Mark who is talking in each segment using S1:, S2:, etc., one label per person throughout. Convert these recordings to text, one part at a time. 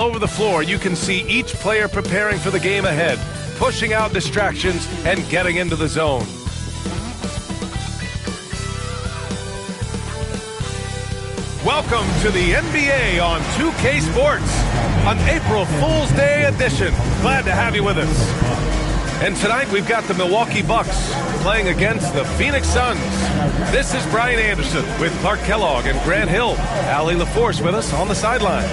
S1: Over the floor, you can see each player preparing for the game ahead, pushing out distractions and getting into the zone. Welcome to the NBA on 2K Sports, an April Fool's Day edition. Glad to have you with us. And tonight we've got the Milwaukee Bucks playing against the Phoenix Suns. This is Brian Anderson with Clark Kellogg and Grant Hill. Allie LaForce with us on the sidelines.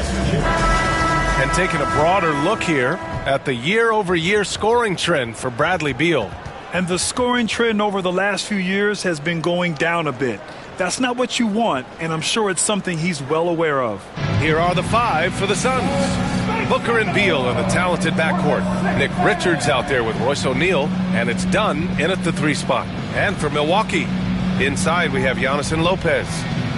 S1: And taking a broader look here at the year-over-year scoring trend for Bradley Beal.
S2: And the scoring trend over the last few years has been going down a bit. That's not what you want, and I'm sure it's something he's well aware of.
S1: Here are the five for the Suns. Booker and Beal in the talented backcourt. Nick Richards out there with Royce O'Neal, and it's Dunn in at the 3 spot. And for Milwaukee, inside we have Giannis and Lopez.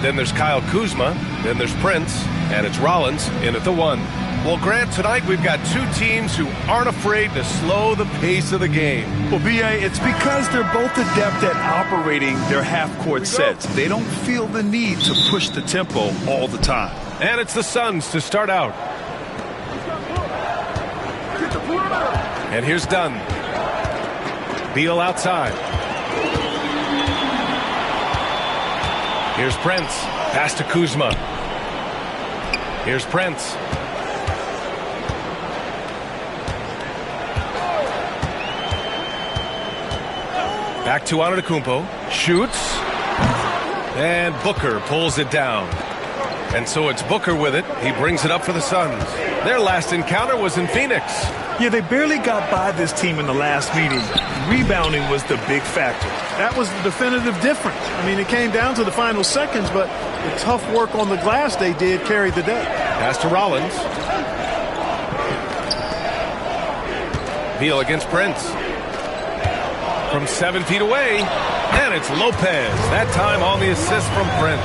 S1: Then there's Kyle Kuzma, then there's Prince, and it's Rollins in at the 1. Well, Grant, tonight we've got two teams who aren't afraid to slow the pace of the game.
S2: Well, B.A., it's because they're both adept at operating their half-court sets. They don't feel the need to push the tempo all the time.
S1: And it's the Suns to start out. And here's Dunn. Beal outside. Here's Prince. Pass to Kuzma. Here's Prince. Back to Antetokounmpo. Shoots. And Booker pulls it down. And so it's Booker with it. He brings it up for the Suns. Their last encounter was in Phoenix.
S2: Yeah, they barely got by this team in the last meeting. Rebounding was the big factor.
S3: That was the definitive difference. I mean, it came down to the final seconds, but the tough work on the glass they did carried the day.
S1: Pass to Rollins. Beal against Prince. From 7 feet away, and it's Lopez. That time on the assist from Prince.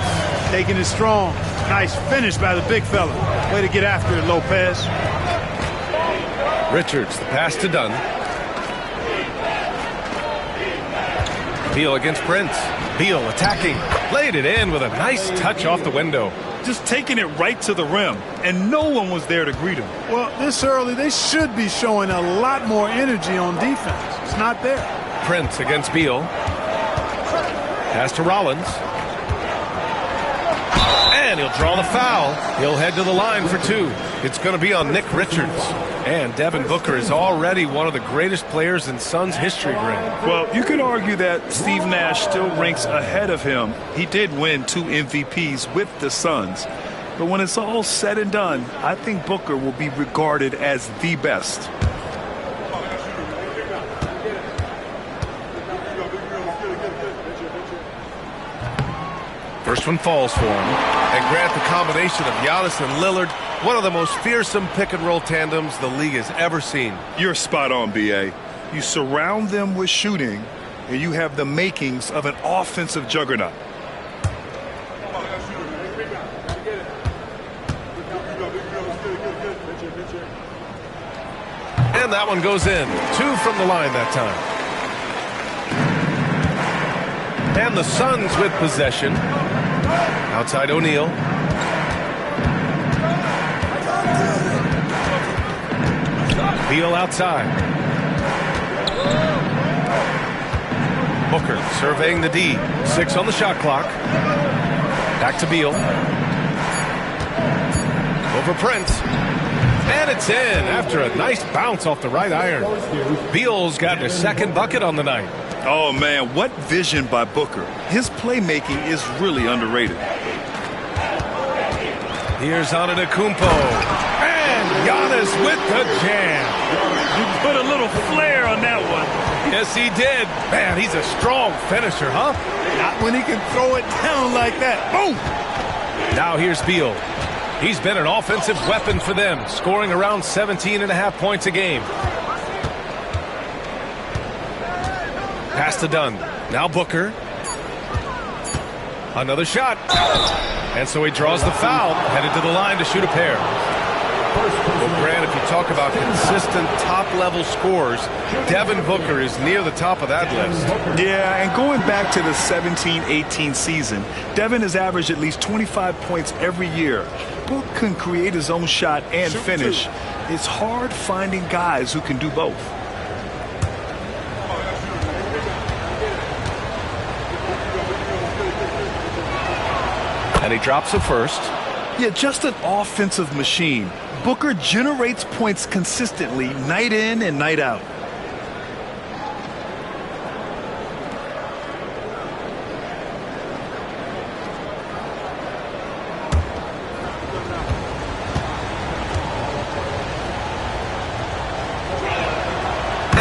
S3: Taking it strong. Nice finish by the big fella. Way to get after it, Lopez.
S1: Richards, the pass to Dunn. Beal against Prince. Beal attacking. Laid it in with a nice touch off the window.
S2: Just taking it right to the rim, and no one was there to greet him.
S3: Well, this early, they should be showing a lot more energy on defense. It's not there.
S1: Prince against Beal. Pass to Rollins. And he'll draw the foul. He'll head to the line for 2. It's going to be on Nick Richards. And Devin Booker is already one of the greatest players in Suns history, Grant.
S2: Well, you could argue that Steve Nash still ranks ahead of him. He did win 2 MVPs with the Suns. But when it's all said and done, I think Booker will be regarded as the best.
S1: First one falls for him. And Grant, the combination of Giannis and Lillard, one of the most fearsome pick-and-roll tandems the league has ever seen.
S2: You're spot on, B.A. You surround them with shooting, and you have the makings of an offensive juggernaut.
S1: And that one goes in. 2 from the line that time. And the Suns with possession. Outside O'Neal. Beal outside. Booker surveying the D. 6 on the shot clock. Back to Beal. Over Prince. And it's in after a nice bounce off the right iron. Beal's got his 2nd bucket on the night.
S2: Oh, man, what vision by Booker. His playmaking is really underrated.
S1: Here's Antetokounmpo. And Giannis with the jam.
S2: You put a little flair on that one.
S1: Yes, he did. Man, he's a strong finisher, huh?
S3: Not when he can throw it down like that. Boom!
S1: Now here's Beal. He's been an offensive weapon for them, scoring around 17.5 points a game. Pass to Dunn. Now Booker. Another shot. And so he draws the foul, headed to the line to shoot a pair. Booker Grant, if you talk about consistent top-level scores, Devin Booker is near the top of that list.
S2: Yeah, and going back to the 17-18 season, Devin has averaged at least 25 points every year. Book can create his own shot and finish. It's hard finding guys who can do both.
S1: And he drops the first.
S2: Yeah, just an offensive machine. Booker generates points consistently, night in and night out.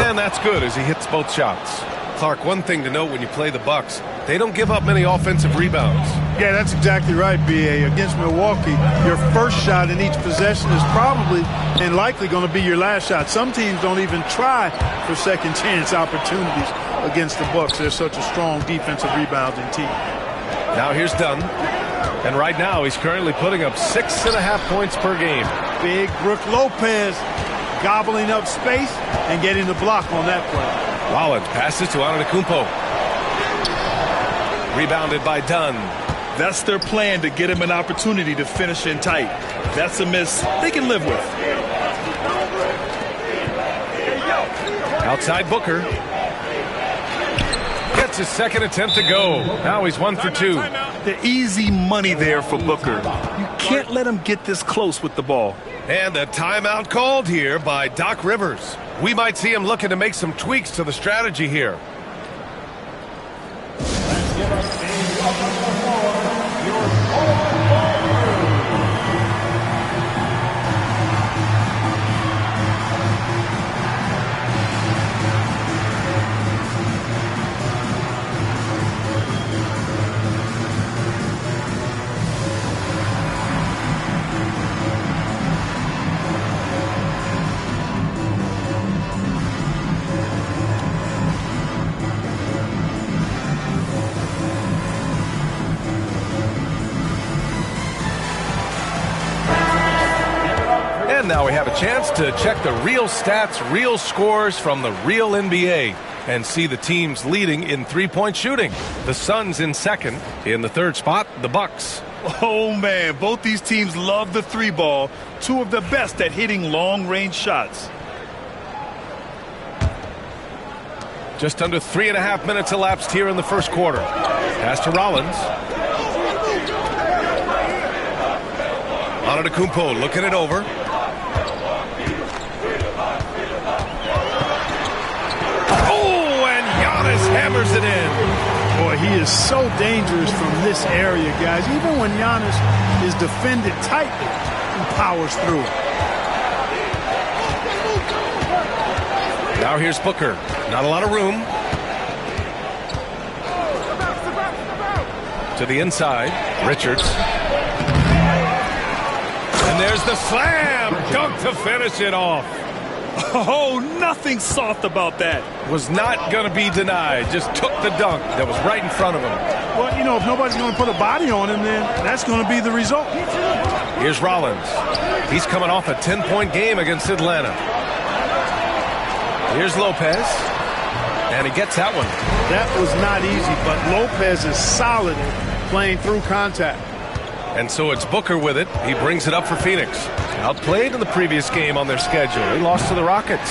S1: And that's good as he hits both shots. Clark, one thing to note when you play the Bucks, they don't give up many offensive rebounds.
S3: Yeah, that's exactly right, B.A. Against Milwaukee, your first shot in each possession is probably and likely going to be your last shot. Some teams don't even try for second chance opportunities against the Bucks. They're such a strong defensive rebounding team.
S1: Now here's Dunn. And right now he's currently putting up 6.5 points per game.
S3: Big Brook Lopez gobbling up space and getting the block on that play.
S1: Rollins passes to Antetokounmpo. Rebounded by Dunn.
S2: That's their plan, to get him an opportunity to finish in tight. That's a miss they can live with.
S1: Outside Booker. Gets his second attempt to go. Now he's 1 for 2.
S2: The easy money there for Booker. You can't let him get this close with the ball.
S1: And a timeout called here by Doc Rivers. We might see him looking to make some tweaks to the strategy here. Now we have a chance to check the real stats, real scores from the real NBA and see the teams leading in three-point shooting. The Suns in second. In the third spot, the Bucks.
S2: Oh, man, both these teams love the three ball. Two of the best at hitting long-range shots.
S1: Just under 3.5 minutes elapsed here in the first quarter. Pass to Rollins. Antetokounmpo looking it over. Hammers it in.
S3: Boy, he is so dangerous from this area, guys. Even when Giannis is defended tightly, he powers through it.
S1: Now here's Booker. Not a lot of room. To the inside. Richards. And there's the slam. Dunk to finish it off.
S2: Oh, nothing soft about that.
S1: Was not going to be denied. Just took the dunk that was right in front of him.
S3: Well, you know, if nobody's going to put a body on him, then that's going to be the result.
S1: Here's Rollins. He's coming off a 10-point game against Atlanta. Here's Lopez. And he gets that one.
S3: That was not easy, but Lopez is solid at playing through contact.
S1: And so it's Booker with it. He brings it up for Phoenix. Outplayed in the previous game on their schedule. They lost to the Rockets.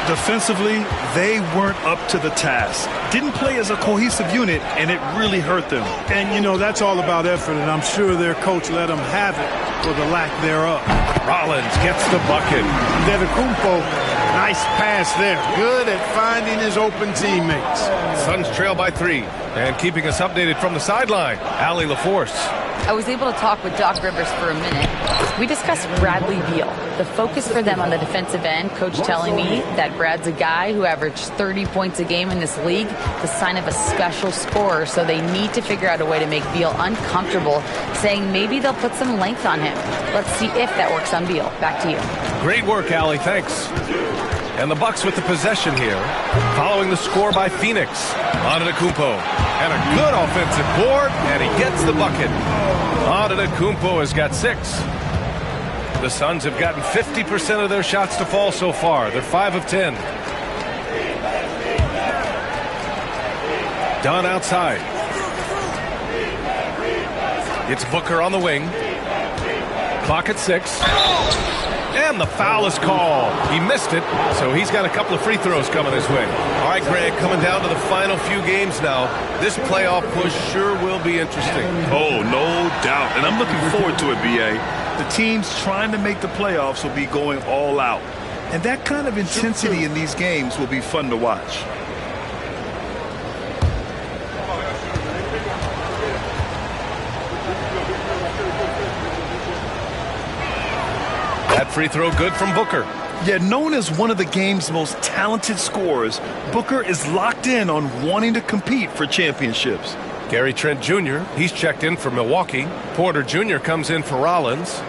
S2: Defensively, they weren't up to the task. Didn't play as a cohesive unit, and it really hurt them.
S3: And, you know, that's all about effort, and I'm sure their coach let them have it for the lack thereof.
S1: Rollins gets the bucket.
S3: Antetokounmpo, nice pass there. Good at finding his open teammates.
S1: Suns trail by 3. And keeping us updated from the sideline, Allie LaForce.
S4: I was able to talk with Doc Rivers for a minute. We discussed Bradley Beal. The focus for them on the defensive end, coach telling me that Brad's a guy who averaged 30 points a game in this league, the sign of a special scorer, so they need to figure out a way to make Beal uncomfortable, saying maybe they'll put some length on him. Let's see if that works on Beal. Back to you.
S1: Great work, Allie. Thanks. And the Bucks with the possession here, following the score by Phoenix. Antetokounmpo. And a good offensive board, and he gets the bucket. Antetokounmpo has got 6. The Suns have gotten 50% of their shots to fall so far. They're 5 of 10. Dunn outside. It's Booker on the wing. Clock at 6. And the foul is called. He missed it, so he's got a couple of free throws coming his way.
S5: All right, Grant, coming down to the final few games now. This playoff push sure will be interesting.
S2: Oh, no doubt. And I'm looking forward to it, B.A. The teams trying to make the playoffs will be going all out. And that kind of intensity in these games will be fun to watch.
S1: That free throw good from Booker.
S2: Yet known as one of the game's most talented scorers, Booker is locked in on wanting to compete for championships.
S1: Gary Trent Jr., he's checked in for Milwaukee. Porter Jr. comes in for Rollins.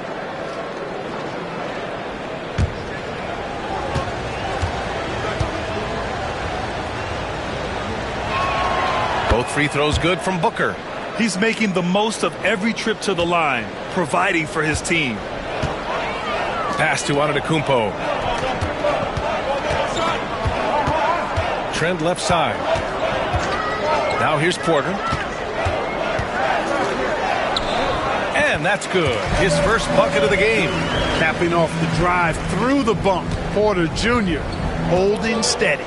S1: Both free throws good from Booker.
S2: He's making the most of every trip to the line, providing for his team.
S1: Pass to Antetokounmpo. Trent left side. Now here's Porter. And that's good. His first bucket of the game.
S3: Capping off the drive through the bump. Porter Jr. holding steady.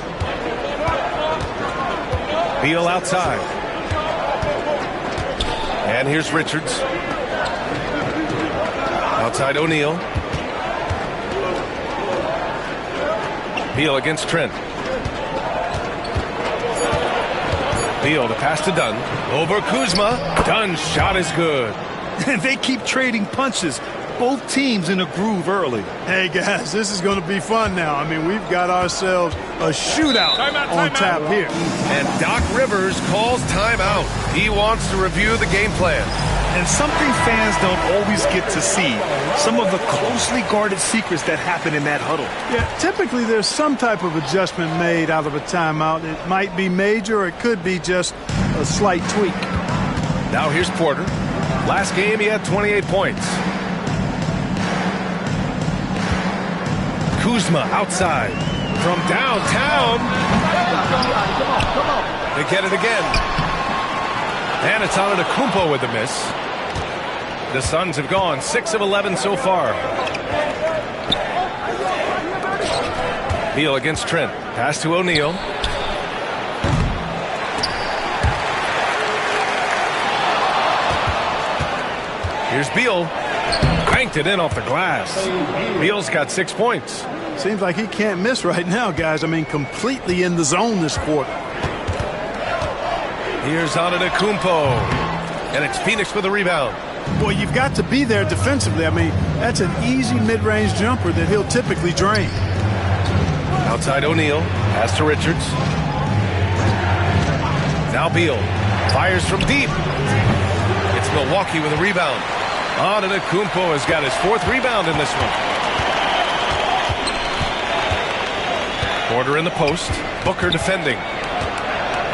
S1: Beal outside. And here's Richards. Outside O'Neal. Beal against Trent. Beal, the pass to Dunn. Over Kuzma. Dunn's shot is good.
S2: And they keep trading punches. Both teams in a groove early.
S3: Hey, guys, this is going to be fun now. I mean, we've got ourselves a shootout on tap here.
S5: And Doc Rivers calls timeout. He wants to review the game plan.
S2: And something fans don't always get to see. Some of the closely guarded secrets that happen in that huddle.
S3: Yeah, typically there's some type of adjustment made out of a timeout. It might be major or it could be just a slight tweak.
S1: Now here's Porter. Last game he had 28 points. Kuzma outside. From downtown. They get it again. And it's Antetokounmpo with the miss. The Suns have gone 6 of 11 so far. Beal against Trent. Pass to O'Neal. Here's Beal. Cranked it in off the glass. Beal's got 6 points.
S3: Seems like he can't miss right now, guys. I mean, completely in the zone this quarter.
S1: Here's Antetokounmpo. And it's Phoenix for the rebound.
S3: Boy, you've got to be there defensively. I mean, that's an easy mid-range jumper that he'll typically drain.
S1: Outside O'Neal. Pass to Richards. Now Beal. Fires from deep. It's Milwaukee with a rebound. Antetokounmpo has got his 4th rebound in this one. Porter in the post. Booker defending.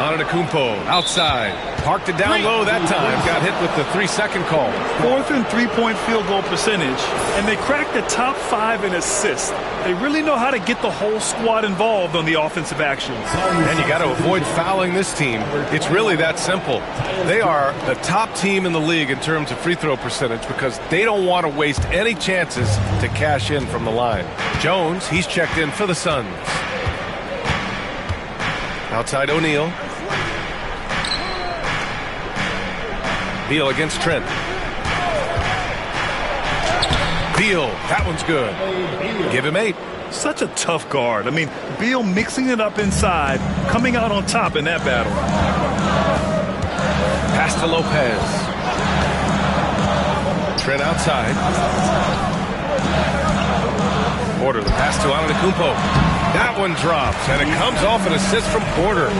S1: Antetokounmpo outside. Parked it down low that time. Got hit with the 3-second call.
S2: 4th and 3-point field goal percentage. And they cracked the top 5 in assists. They really know how to get the whole squad involved on the offensive actions.
S1: And you got to avoid fouling this team. It's really that simple. They are the top team in the league in terms of free throw percentage because they don't want to waste any chances to cash in from the line. Jones, he's checked in for the Suns. Outside O'Neal. Beal against Trent. Beal, that one's good. Give him 8.
S2: Such a tough guard. I mean, Beal mixing it up inside, coming out on top in that battle.
S1: Pass to Lopez. Trent outside. Porter, the pass to Antetokounmpo. That one drops, and it comes off an assist from Porter.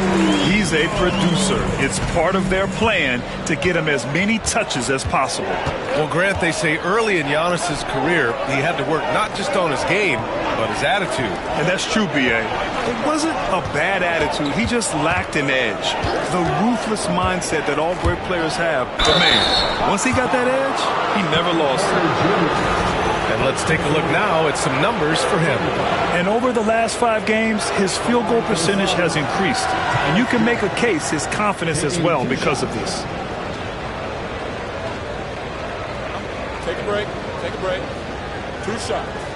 S2: He's a producer. It's part of their plan to get him as many touches as possible.
S1: Well, Grant, they say early in Giannis's career, he had to work not just on his game, but his attitude.
S2: And that's true, B.A. It wasn't a bad attitude. He just lacked an edge. The ruthless mindset that all great players have. But, man, once he got that edge, he never lost it.
S1: And And let's take a look now at some numbers for him.
S2: And over the last 5 games, his field goal percentage has increased. And you can make a case his confidence as well because of this.
S6: Take a break. Take a break. 2 shots.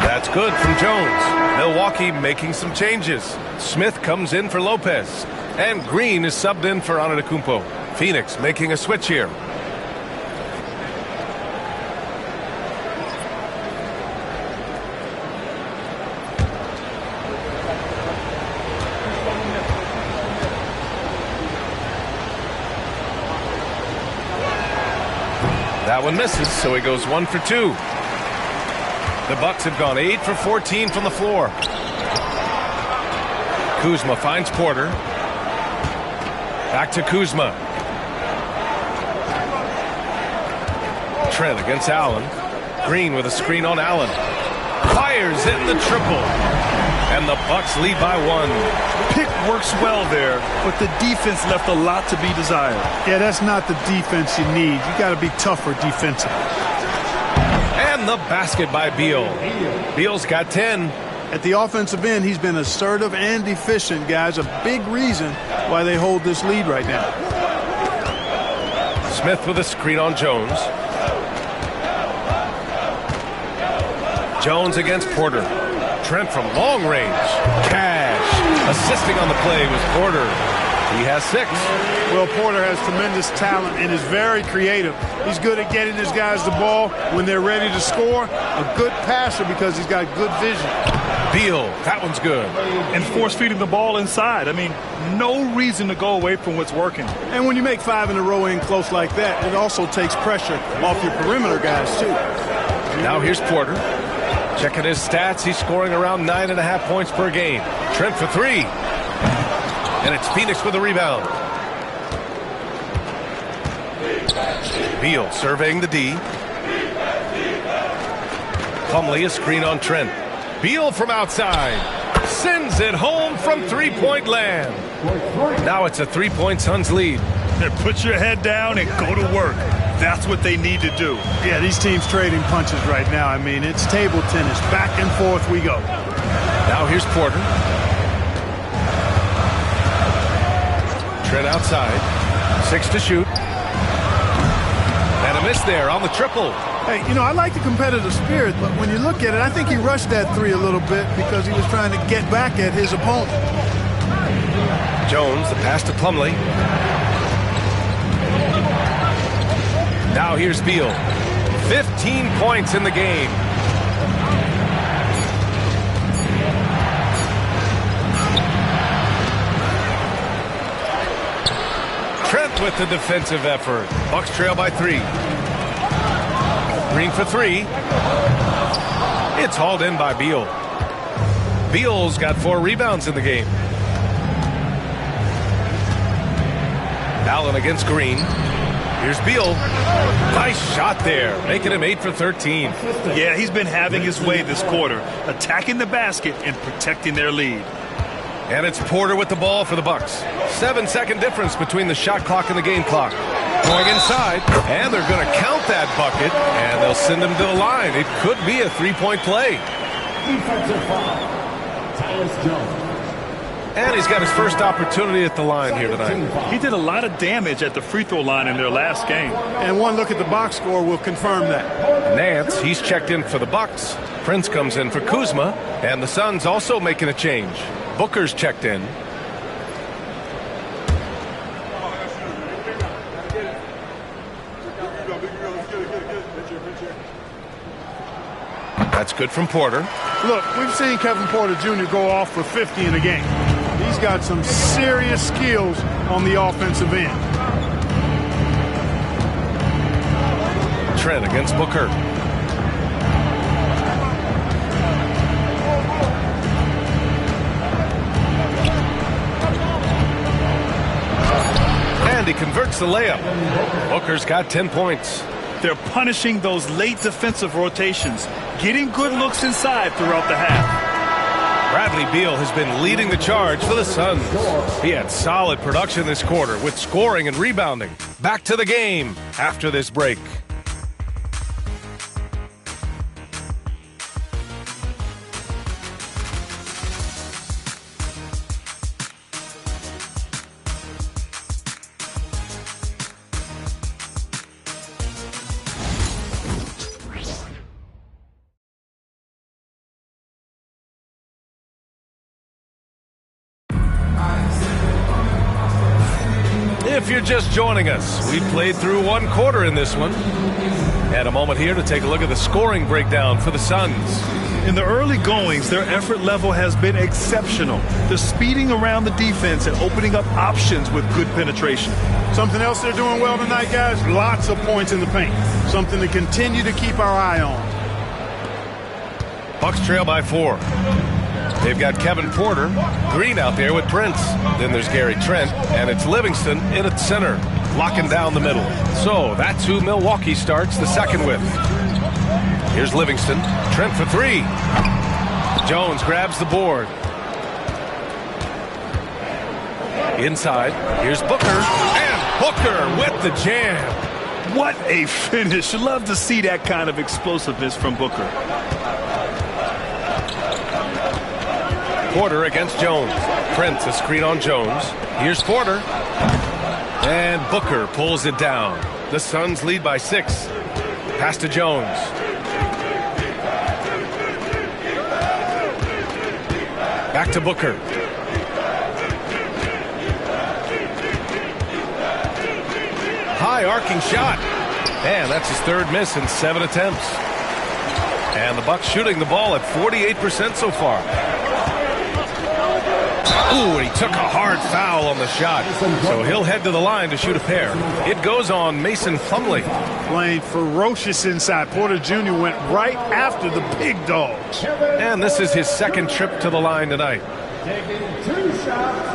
S1: That's good from Jones. Milwaukee making some changes. Smith comes in for Lopez. And Green is subbed in for Antetokounmpo. Phoenix making a switch here. That one misses, so he goes 1 for 2. The Bucks have gone 8 for 14 from the floor. Kuzma finds Porter. Back to Kuzma. Trent against Allen. Green with a screen on Allen. Fires in the triple. And the Bucks lead by 1.
S2: Pick works well there, but the defense left a lot to be desired.
S3: Yeah, that's not the defense you need. You got to be tougher defensively.
S1: And the basket by Beal. Beal's got 10.
S3: At the offensive end, he's been assertive and efficient, guys. A big reason why they hold this lead right now.
S1: Smith with a screen on Jones. Jones against Porter. Trent from long range. Cash. Assisting on the play was Porter. He has 6.
S3: Well, Porter has tremendous talent and is very creative. He's good at getting his guys the ball when they're ready to score. A good passer because he's got good vision.
S1: Beal, that one's good.
S2: And force-feeding the ball inside. I mean, no reason to go away from what's working.
S3: And when you make 5 in a row in close like that, it also takes pressure off your perimeter guys, too.
S1: Now here's Porter. Checking his stats, he's scoring around 9.5 points per game. Trent for 3. And it's Phoenix with a rebound. Beal surveying the D. Plumlee a screen on Trent. Beal from outside. Sends it home from three-point land. Now it's a 3-point Suns lead.
S2: Put your head down and go to work. That's what they need to do.
S3: Yeah, these teams trading punches right now. I mean, it's table tennis. Back and forth we go.
S1: Now here's Porter. Trent outside. 6 to shoot. And a miss there on the triple.
S3: Hey, you know, I like the competitive spirit, but when you look at it, I think he rushed that 3 a little bit because he was trying to get back at his opponent.
S1: Jones, the pass to Plumlee. Now here's Beal. 15 points in the game. Trent with the defensive effort. Bucks trail by 3. Green for 3. It's hauled in by Beal. Beal's got 4 rebounds in the game. Allen against Green. Here's Beal. Nice shot there, making him 8 for 13.
S2: Yeah, he's been having his way this quarter, attacking the basket and protecting their lead.
S1: And it's Porter with the ball for the Bucks. 7-second difference between the shot clock and the game clock. Going inside, and they're going to count that bucket, and they'll send him to the line. It could be a 3-point play.
S7: Defensive foul. Tyus Jones.
S1: And he's got his first opportunity at the line here tonight.
S2: He did a lot of damage at the free throw line in their last game.
S3: And one look at the box score will confirm that.
S1: Nance, he's checked in for the Bucks. Prince comes in for Kuzma, and the Suns also making a change. Booker's checked in. That's good from Porter.
S3: Look, we've seen Kevin Porter Jr. go off for 50 in a game. He's got some serious skills on the offensive end.
S1: Trent against Booker. And he converts the layup. Booker's got 10 points.
S2: They're punishing those late defensive rotations, getting good looks inside throughout the half.
S1: Bradley Beal has been leading the charge for the Suns. He had solid production this quarter with scoring and rebounding. Back to the game after this break. If you're just joining us, we played through one quarter in this one. And a moment here to take a look at the scoring breakdown for the Suns.
S2: In the early goings, their effort level has been exceptional. They're speeding around the defense and opening up options with good penetration.
S3: Something else they're doing well tonight, guys, lots of points in the paint. Something to continue to keep our eye on.
S1: Bucks trail by 4. They've got Kevin Porter Green out there with Prince. Then there's Gary Trent, and it's Livingston in at center, locking down the middle. So that's who Milwaukee starts the second with. Here's Livingston. Trent for 3. Jones grabs the board. Inside, here's Booker, and Booker with the jam.
S2: What a finish. Love to see that kind of explosiveness from Booker.
S1: Porter against Jones. Prince a screen on Jones. Here's Porter. And Booker pulls it down. The Suns lead by 6. Pass to Jones. Back to Booker. High arcing shot. And that's his 3rd miss in 7 attempts. And the Bucks shooting the ball at 48% so far. Ooh, he took a hard foul on the shot. So he'll head to the line to shoot a pair. It goes on Mason Plumlee.
S3: Playing ferocious inside. Porter Jr. went right after the big dog.
S1: And this is his 2nd trip to the line tonight.
S7: Taking 2 shots.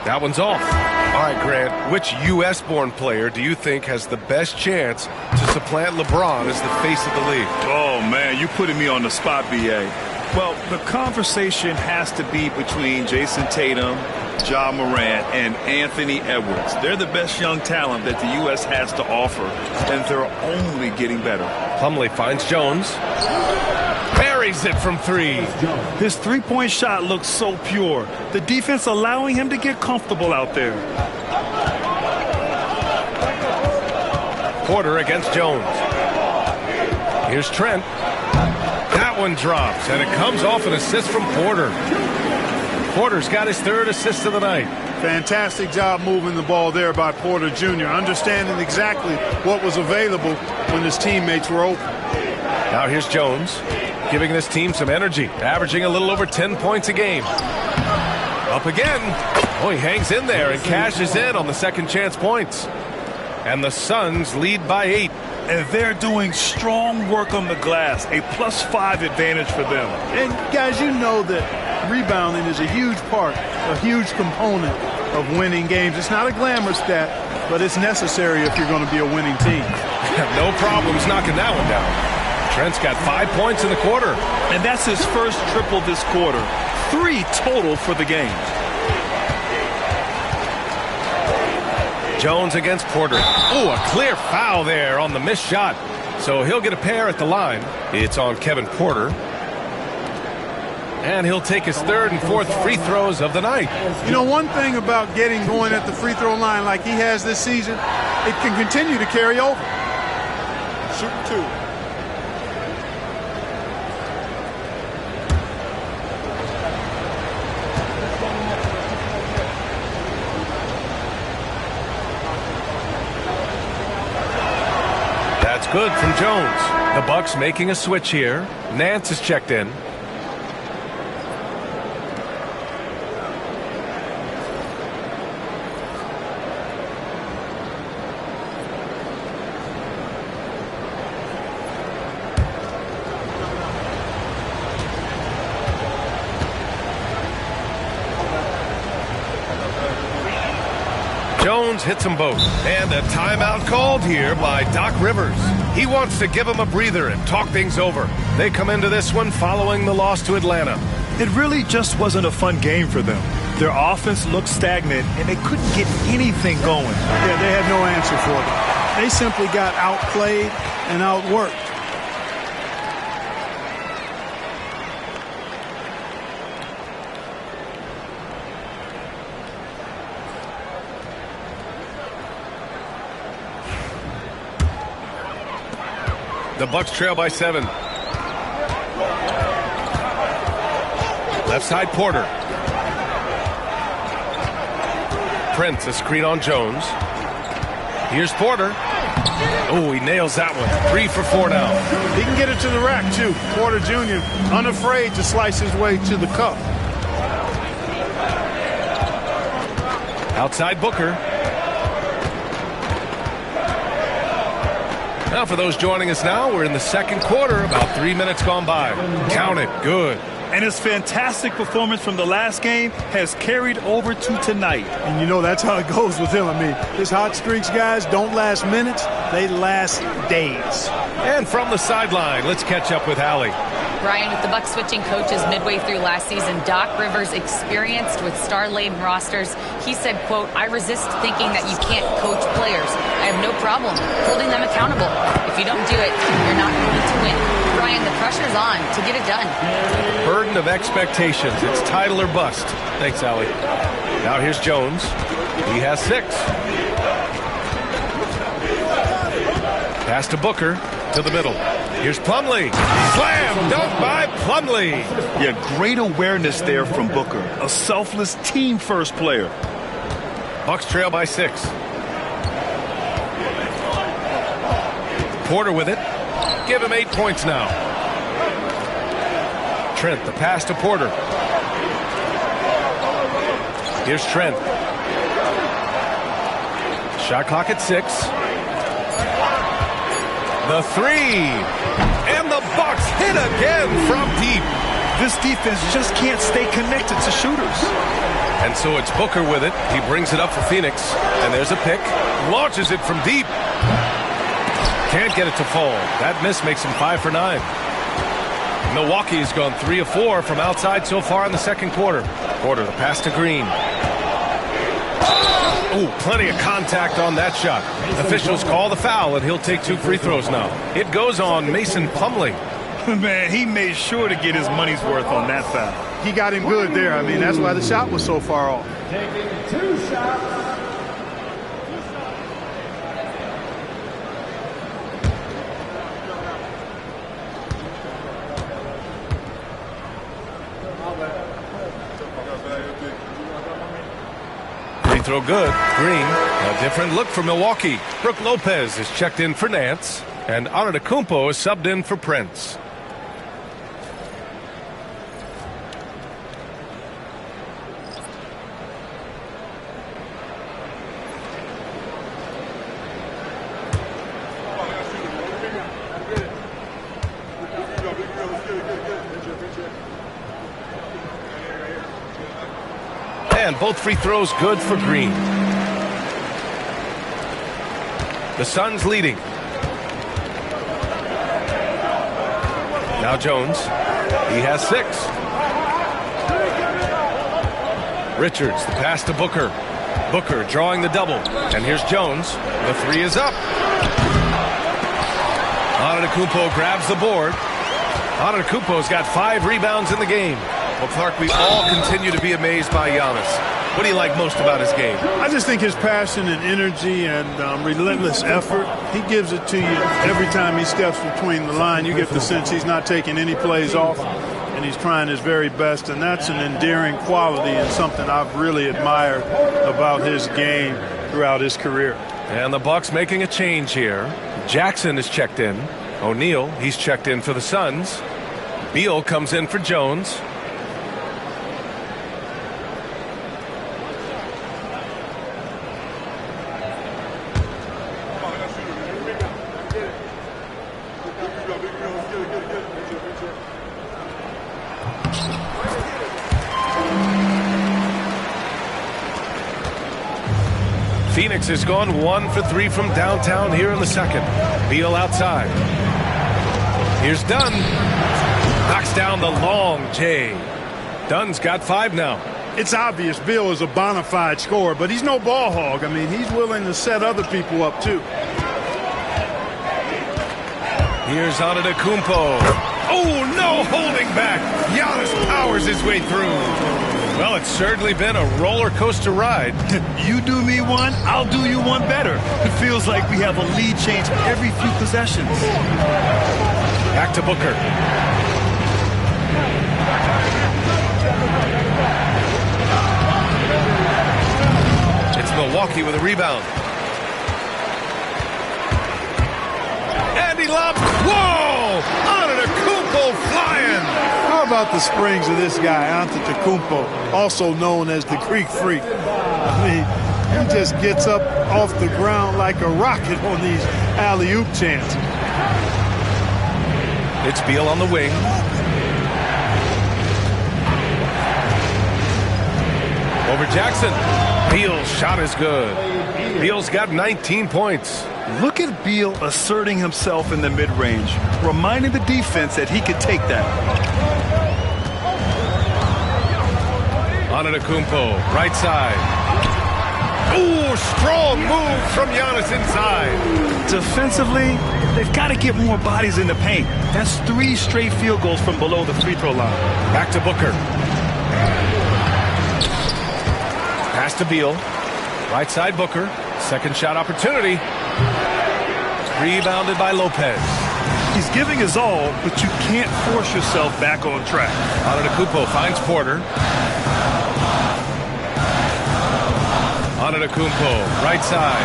S1: That one's off. All right, Grant, which U.S.-born player do you think has the best chance to supplant LeBron as the face of the league?
S2: Oh, man, you putting me on the spot, B.A. Well, the conversation has to be between Jason Tatum, Ja Morant, and Anthony Edwards. They're the best young talent that the U.S. has to offer, and they're only getting better.
S1: Plumlee finds Jones. Buries it from 3.
S2: His three-point shot looks so pure. The defense allowing him to get comfortable out there.
S1: Porter against Jones. Here's Trent. That one drops, and it comes off an assist from Porter. Porter's got his 3rd assist of the night.
S3: Fantastic job moving the ball there by Porter Jr., understanding exactly what was available when his teammates were open.
S1: Now here's Jones, giving this team some energy, averaging a little over 10 points a game. Up again. Oh, he hangs in there and cashes in on the second chance points. And the Suns lead by 8.
S2: And they're doing strong work on the glass, a +5 advantage for them.
S3: And guys, you know that rebounding is a huge part, a huge component of winning games. It's not a glamour stat, but it's necessary if you're going to be a winning team.
S1: No problems knocking that one down. Trent's got 5 points in the quarter.
S2: And that's his first triple this quarter. 3 total for the game.
S1: Jones against Porter. Oh, a clear foul there on the missed shot. So he'll get a pair at the line. It's on Kevin Porter. And he'll take his 3rd and 4th free throws of the night.
S3: You know, one thing about getting going at the free throw line like he has this season, it can continue to carry over. Shooting 2.
S1: That's good from Jones. The Bucks making a switch here. Nance is checked in. Jones hits them both. And a timeout called here by Doc Rivers. He wants to give them a breather and talk things over. They come into this one following the loss to Atlanta.
S2: It really just wasn't a fun game for them. Their offense looked stagnant, and they couldn't get anything going.
S3: Yeah, they had no answer for them. They simply got outplayed and outworked.
S1: The Bucks trail by 7. Left side, Porter. Prince, a screen on Jones. Here's Porter. Oh, he nails that one. 3 for 4 now.
S3: He can get it to the rack, too. Porter Jr. unafraid to slice his way to the cup.
S1: Outside Booker. Now for those joining us now, we're in the second quarter, about 3 minutes gone by. Count it. Good.
S2: And his fantastic performance from the last game has carried over to tonight.
S3: And you know that's how it goes with him. I mean, his hot streaks, guys, don't last minutes. They last days.
S1: And from the sideline, let's catch up with Allie.
S4: Brian, with the Bucks switching coaches midway through last season, Doc Rivers, experienced with star-laden rosters, he said, quote, "I resist thinking that you can't coach players. I have no problem holding them accountable. If you don't do it, you're not going to win." Brian, the pressure's on to get it done.
S1: Burden of expectations. It's title or bust. Thanks, Allie. Now here's Jones. He has 6. Pass to Booker to the middle. Here's Plumlee. Slam dunk by Plumlee.
S2: Yeah, great awareness there from Booker. A selfless team-first player.
S1: Bucks trail by 6. Porter with it. Give him 8 points now. Trent, the pass to Porter. Here's Trent. Shot clock at 6. The 3. And the Bucks hit again from deep.
S2: This defense just can't stay connected to shooters.
S1: And so it's Booker with it. He brings it up for Phoenix. And there's a pick. Launches it from deep. Can't get it to fall. That miss makes him 5 for 9. Milwaukee has gone 3 of 4 from outside so far in the second quarter. Porter, the pass to Green. Oh, plenty of contact on that shot. Officials call the foul, and he'll take 2 free throws now. It goes on Mason Plumlee.
S2: Man, he made sure to get his money's worth on that foul.
S3: He got him good there. I mean, that's why the shot was so far off.
S7: Taking 2 shots.
S1: Throw good. Green. A different look for Milwaukee. Brooke Lopez is checked in for Nance. And Antetokounmpo is subbed in for Prince. And both free throws good for Green. The Suns leading. Now Jones. He has 6. Richards, the pass to Booker. Booker drawing the double. And here's Jones. The 3 is up. Antetokounmpo grabs the board. Antetokounmpo's got 5 rebounds in the game. Well, Clark, we all continue to be amazed by Giannis. What do you like most about his game?
S3: I just think his passion and energy and relentless effort, he gives it to you every time he steps between the line. You get the sense he's not taking any plays off, and he's trying his very best, and that's an endearing quality and something I've really admired about his game throughout his career.
S1: And the Bucks making a change here. Jackson is checked in. O'Neal, he's checked in for the Suns. Beal comes in for Jones. Phoenix has gone 1 for 3 from downtown here in the second. Beal outside. Here's Dunn. Knocks down the long J. Dunn's got 5 now.
S3: It's obvious Beal is a bona fide scorer, but he's no ball hog. I mean, he's willing to set other people up, too.
S1: Here's Antetokounmpo. Oh, no holding back. Giannis powers his way through. Well, it's certainly been a roller coaster ride.
S2: You do me one, I'll do you one better. It feels like we have a lead change every few possessions.
S1: Back to Booker. It's Milwaukee with a rebound. And he lobs. Whoa! Antetokounmpo flying.
S3: How about the springs of this guy, Antetokounmpo, also known as the Greek Freak? I mean, he just gets up off the ground like a rocket on these alley-oop chances.
S1: It's Beal on the wing. Over Jackson. Beal's shot is good. Beal's got 19 points.
S2: Look at Beal asserting himself in the mid-range, reminding the defense that he could take that.
S1: Antetokounmpo, right side. Ooh, strong move from Giannis inside.
S2: Defensively, they've got to get more bodies in the paint. That's 3 straight field goals from below the free throw line.
S1: Back to Booker. Pass to Beal. Right side Booker. Second shot opportunity. Rebounded by Lopez.
S2: He's giving his all, but you can't force yourself back on track.
S1: Antetokounmpo finds Porter. Antetokounmpo, right side.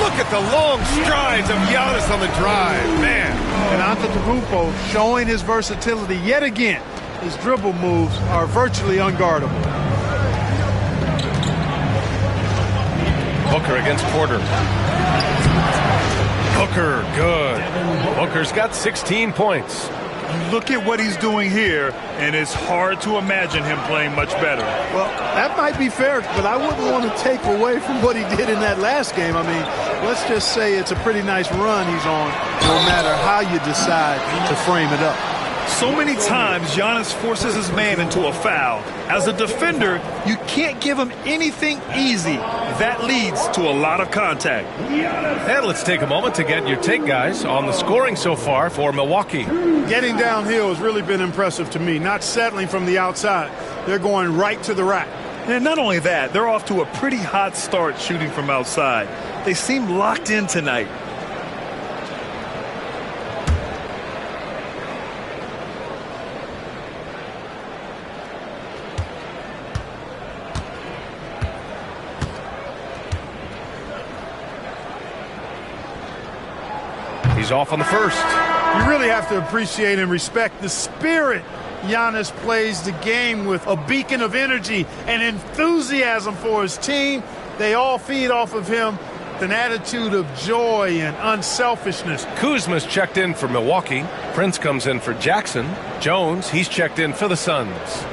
S1: Look at the long strides of Giannis on the drive. Man.
S3: And Antetokounmpo showing his versatility yet again. His dribble moves are virtually unguardable.
S1: Booker against Porter. Booker, good. Booker's got 16 points.
S2: Look at what he's doing here, and it's hard to imagine him playing much better.
S3: Well, that might be fair, but I wouldn't want to take away from what he did in that last game. I mean, let's just say it's a pretty nice run he's on, no matter how you decide to frame it up.
S2: So many times, Giannis forces his man into a foul. As a defender, you can't give him anything easy. That leads to a lot of contact.
S1: And let's take a moment to get your take, guys, on the scoring so far for Milwaukee.
S3: Getting downhill has really been impressive to me, not settling from the outside. They're going right to the rack.
S2: And not only that, they're off to a pretty hot start shooting from outside. They seem locked in tonight.
S1: He's off on the first.
S3: You really have to appreciate and respect the spirit Giannis plays the game with, a beacon of energy and enthusiasm for his team. They all feed off of him with an attitude of joy and unselfishness.
S1: Kuzma's checked in for Milwaukee. Prince comes in for Jackson. Jones, he's checked in for the Suns.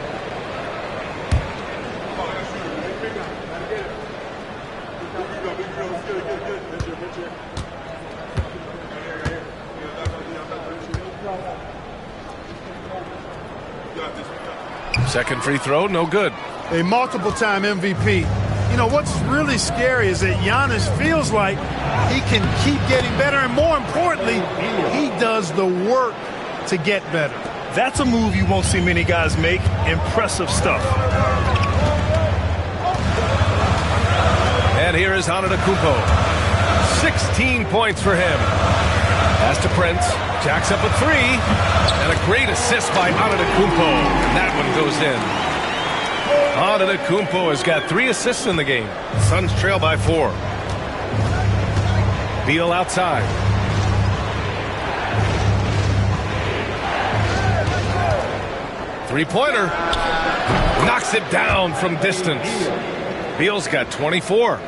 S1: Second free throw, no good.
S3: A multiple-time MVP. You know, what's really scary is that Giannis feels like he can keep getting better, and more importantly, he does the work to get better.
S2: That's a move you won't see many guys make. Impressive stuff.
S1: And here is Antetokounmpo. 16 points for him. Pass to Prince. Jacks up a 3. And a great assist by Antetokounmpo. And that one goes in. Antetokounmpo has got 3 assists in the game. Suns trail by 4. Beal outside. Three-pointer. Knocks it down from distance. Beal's got 24.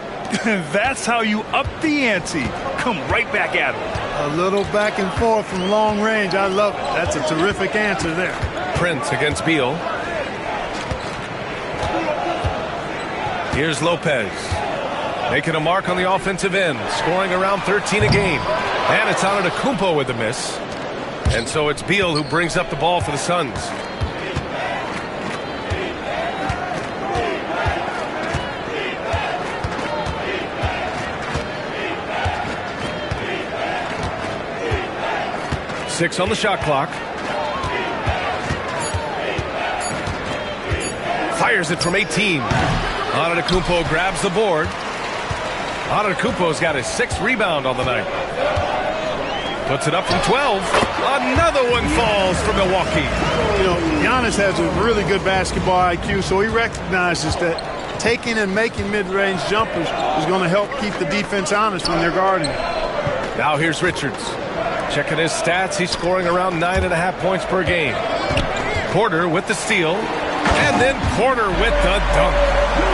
S2: That's how you up the ante. Come right back at him.
S3: A little back and forth from long range. I love it. That's a terrific answer there.
S1: Prince against Beal. Here's Lopez. Making a mark on the offensive end, scoring around 13 a game. And it's Antetokounmpo with the miss. And so it's Beal who brings up the ball for the Suns. Six on the shot clock. Fires it from 18. Antetokounmpo grabs the board. Antetokounmpo's got his 6th rebound on the night. Puts it up from 12. Another one falls for Milwaukee.
S3: You know, Giannis has a really good basketball IQ, so he recognizes that taking and making mid-range jumpers is going to help keep the defense honest when they're guarding.
S1: Now here's Richards. Checking his stats, he's scoring around 9.5 points per game. Porter with the steal, and then Porter with the dunk.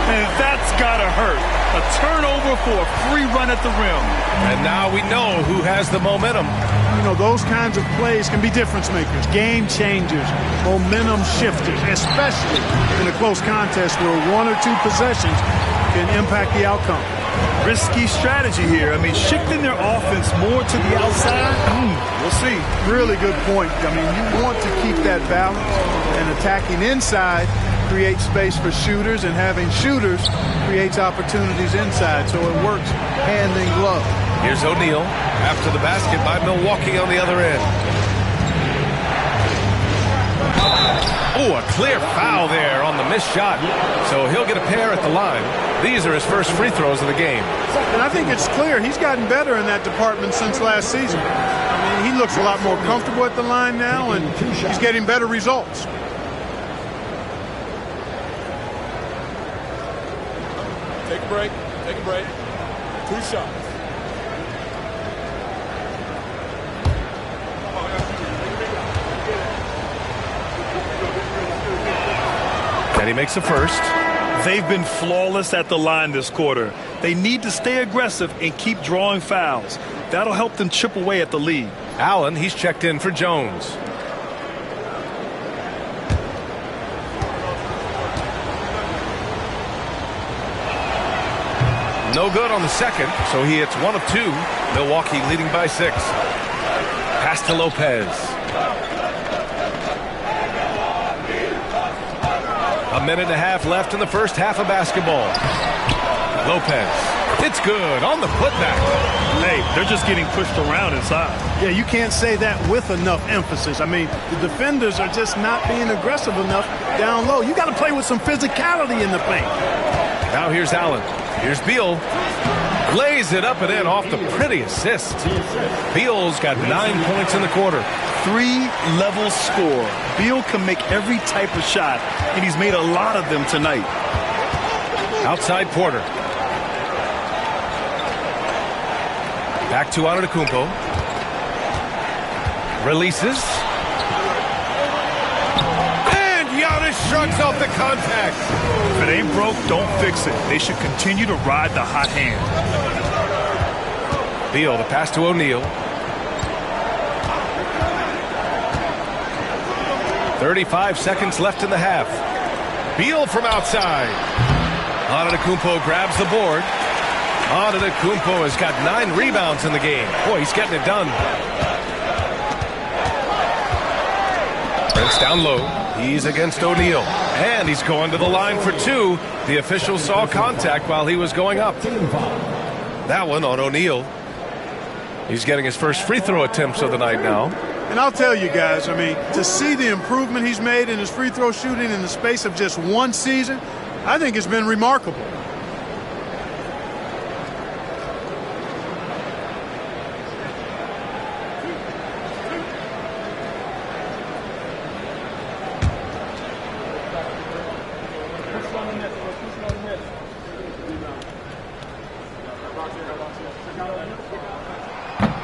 S2: And that's gotta hurt. A turnover for a free run at the rim.
S1: And now we know who has the momentum.
S3: You know, those kinds of plays can be difference makers, game changers, momentum shifters, especially in a close contest where 1 or 2 possessions can impact the outcome.
S2: Risky strategy here. I mean, shifting their offense more to the outside, we'll see.
S3: Really good point. I mean, you want to keep that balance, and attacking inside creates space for shooters, and having shooters creates opportunities inside, so it works hand in glove.
S1: Here's O'Neal after the basket by Milwaukee on the other end. Oh, a clear foul there on the missed shot. So he'll get a pair at the line. These are his first free throws of the game.
S3: And I think it's clear he's gotten better in that department since last season. I mean, he looks a lot more comfortable at the line now, and he's getting better results.
S6: Take a break. Take a break. 2 shots.
S1: And he makes the first.
S2: They've been flawless at the line this quarter. They need to stay aggressive and keep drawing fouls. That'll help them chip away at the lead.
S1: Allen, he's checked in for Jones. No good on the second, so he hits 1 of 2. Milwaukee leading by 6. Pass to Lopez. A minute and a half left in the first half of basketball. Lopez. It's good on the putback.
S2: Hey, they're just getting pushed around inside.
S3: Yeah, you can't say that with enough emphasis. I mean, the defenders are just not being aggressive enough down low. You got to play with some physicality in the paint.
S1: Now here's Allen. Here's Beal. Lays it up and in off the pretty assist. Beal's got 9 points in the quarter.
S2: 3-level score. Beal can make every type of shot, and he's made a lot of them tonight.
S1: Outside Porter. Back to Antetokounmpo. Releases. And Giannis shrugs off the contact.
S2: If it ain't broke, don't fix it. They should continue to ride the hot hand.
S1: Beal, the pass to O'Neal. 35 seconds left in the half. Beal from outside. Antetokounmpo grabs the board. Antetokounmpo has got 9 rebounds in the game. Boy, he's getting it done. Prince down low. He's against O'Neal. And he's going to the line for 2. The official saw contact while he was going up. That one on O'Neal. He's getting his first free throw attempts of the night now.
S3: And I'll tell you guys, I mean, to see the improvement he's made in his free throw shooting in the space of just 1 season, I think it's been remarkable.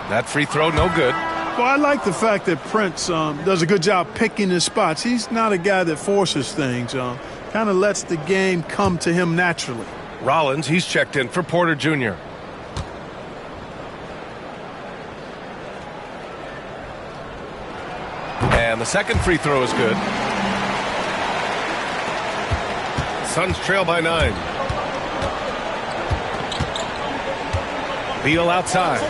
S1: That free throw, no good.
S3: Well, I like the fact that Prince does a good job picking his spots. He's not a guy that forces things. Kind of lets the game come to him naturally.
S1: Rollins, he's checked in for Porter Jr. And the second free throw is good. Suns trail by 9. Beal outside.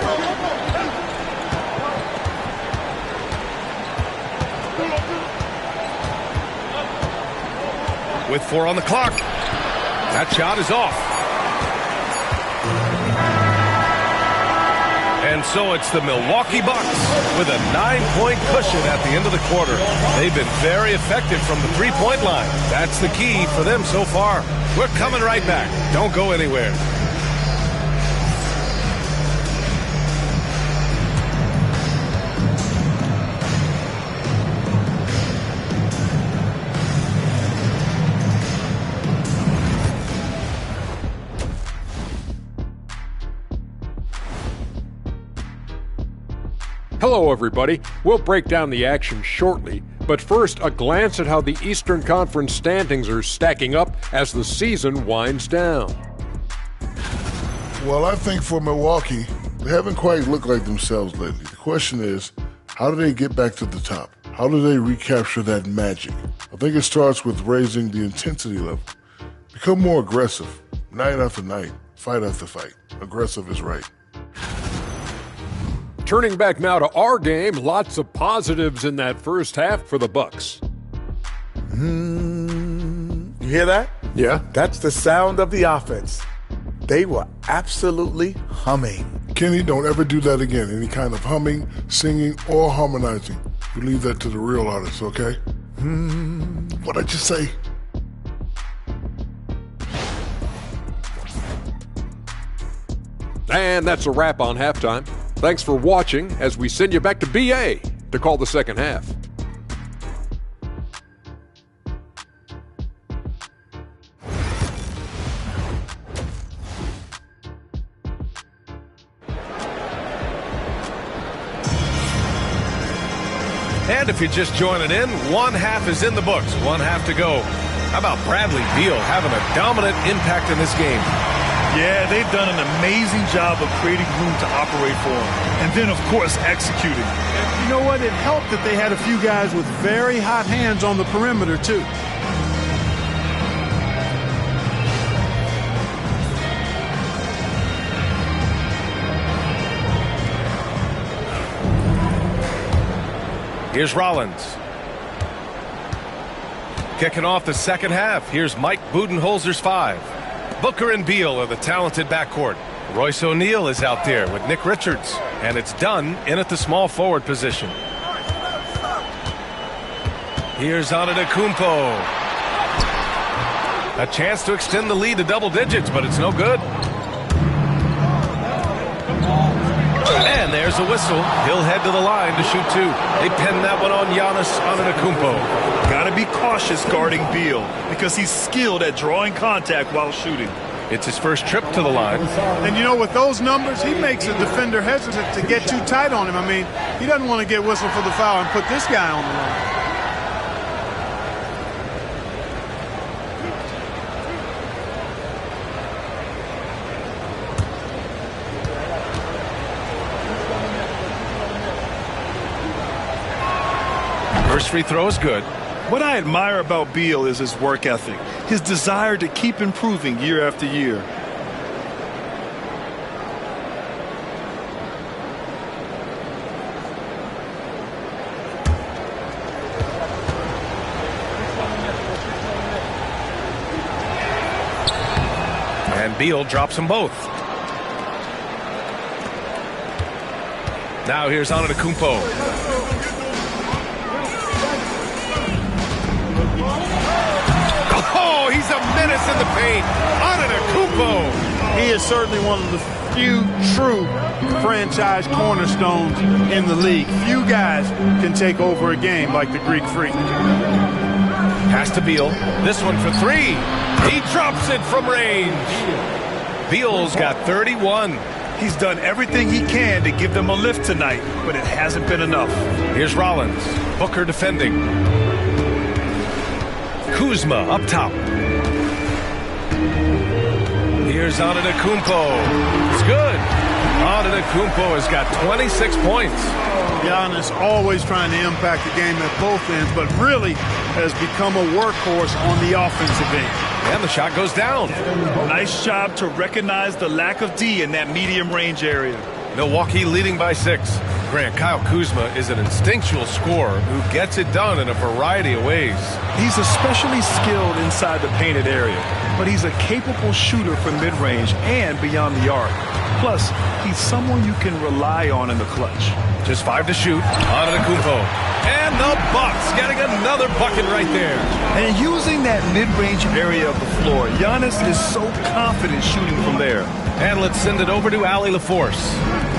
S1: With 4 on the clock. That shot is off. And so it's the Milwaukee Bucks with a 9-point cushion at the end of the quarter. They've been very effective from the three-point line. That's the key for them so far. We're coming right back. Don't go anywhere.
S8: Hello, everybody. We'll break down the action shortly, but first, a glance at how the Eastern Conference standings are stacking up as the season winds down.
S9: Well, I think for Milwaukee, they haven't quite looked like themselves lately. The question is, how do they get back to the top? How do they recapture that magic? I think it starts with raising the intensity level. Become more aggressive, night after night, fight after fight. Aggressive is right.
S8: Turning back now to our game, lots of positives in that first half for the Bucks.
S10: You hear that?
S8: Yeah.
S10: That's the sound of the offense. They were absolutely humming.
S9: Kenny, don't ever do that again. Any kind of humming, singing, or harmonizing. You leave that to the real artists, okay? What'd I just say?
S8: And that's a wrap on halftime. Thanks for watching as we send you back to BA to call the second half.
S1: And if you're just joining in, one half is in the books, one half to go. How about Bradley Beal having a dominant impact in this game?
S2: Yeah, they've done an amazing job of creating room to operate for him. And then, of course, executing.
S3: You know what? It helped that they had a few guys with very hot hands on the perimeter, too.
S1: Here's Rollins. Kicking off the second half, here's Mike Budenholzer's 5. Booker and Beal are the talented backcourt. Royce O'Neal is out there with Nick Richards. And it's Dunn in at the small forward position. Here's Antetokounmpo. A chance to extend the lead to double digits, but it's no good. And there's a whistle. He'll head to the line to shoot 2. They pin that one on Giannis Antetokounmpo.
S2: Got to be cautious guarding Beal because he's skilled at drawing contact while shooting.
S1: It's his first trip to the line.
S3: And you know, with those numbers, he makes a defender hesitant to get too tight on him. I mean, he doesn't want to get whistled for the foul and put this guy on the line.
S1: First free throw is good.
S2: What I admire about Beal is his work ethic, his desire to keep improving year after year.
S1: And Beal drops them both. Now here's Antetokounmpo. Oh, he's a menace in the paint. Antetokounmpo.
S3: He is certainly one of the few true franchise cornerstones in the league. Few guys can take over a game like the Greek Freak.
S1: Pass to Beal. This one for 3. He drops it from range. Beal's got 31.
S2: He's done everything he can to give them a lift tonight, but it hasn't been enough.
S1: Here's Rollins. Booker defending. Kuzma up top. Here's Antetokounmpo. It's good. Antetokounmpo has got 26 points.
S3: Giannis always trying to impact the game at both ends, but really has become a workhorse on the offensive end.
S1: And the shot goes down.
S2: Nice job to recognize the lack of D in that medium range area.
S1: Milwaukee leading by 6. Grant, Kyle Kuzma is an instinctual scorer who gets it done in a variety of ways.
S2: He's especially skilled inside the painted area, but he's a capable shooter from mid-range and beyond the arc. Plus, he's someone you can rely on in the clutch.
S1: Just 5 to shoot. Antetokounmpo. And the Bucks getting another bucket right there.
S2: And using that mid-range area of the floor, Giannis is so confident shooting from there.
S1: And let's send it over to Allie LaForce.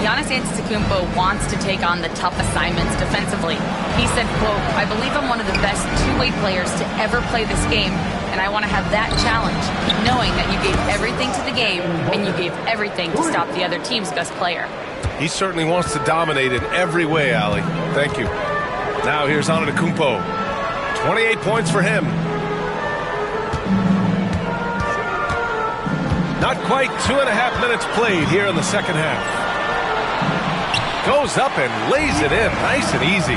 S4: Giannis Antetokounmpo wants to take on the tough assignments defensively. He said, quote, "I believe I'm one of the best two-way players to ever play this game, and I want to have that challenge, knowing that you gave everything to the game and you gave everything to stop the other team's best player."
S1: He certainly wants to dominate in every way, Allie. Thank you. Now here's Antetokounmpo. 28 points for him. Not quite 2.5 minutes played here in the second half. Goes up and lays it in nice and easy.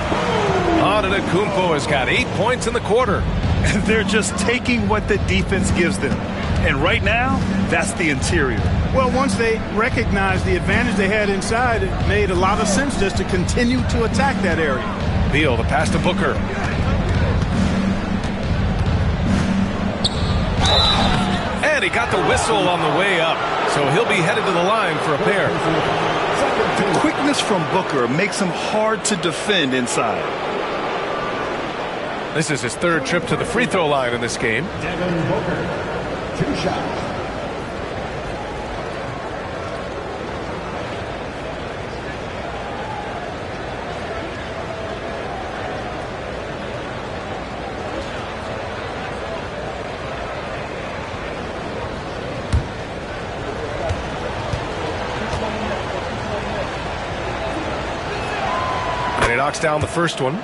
S1: Antetokounmpo has got 8 points in the quarter.
S2: And they're just taking what the defense gives them. And right now, that's the interior.
S3: Well, once they recognized the advantage they had inside, it made a lot of sense just to continue to attack that area.
S1: Beal, the pass to Booker. And he got the whistle on the way up, so he'll be headed to the line for a pair.
S2: The quickness from Booker makes him hard to defend inside.
S1: This is his 3rd trip to the free throw line in this game.
S7: Devin Booker, 2 shots.
S1: And he knocks down the first one.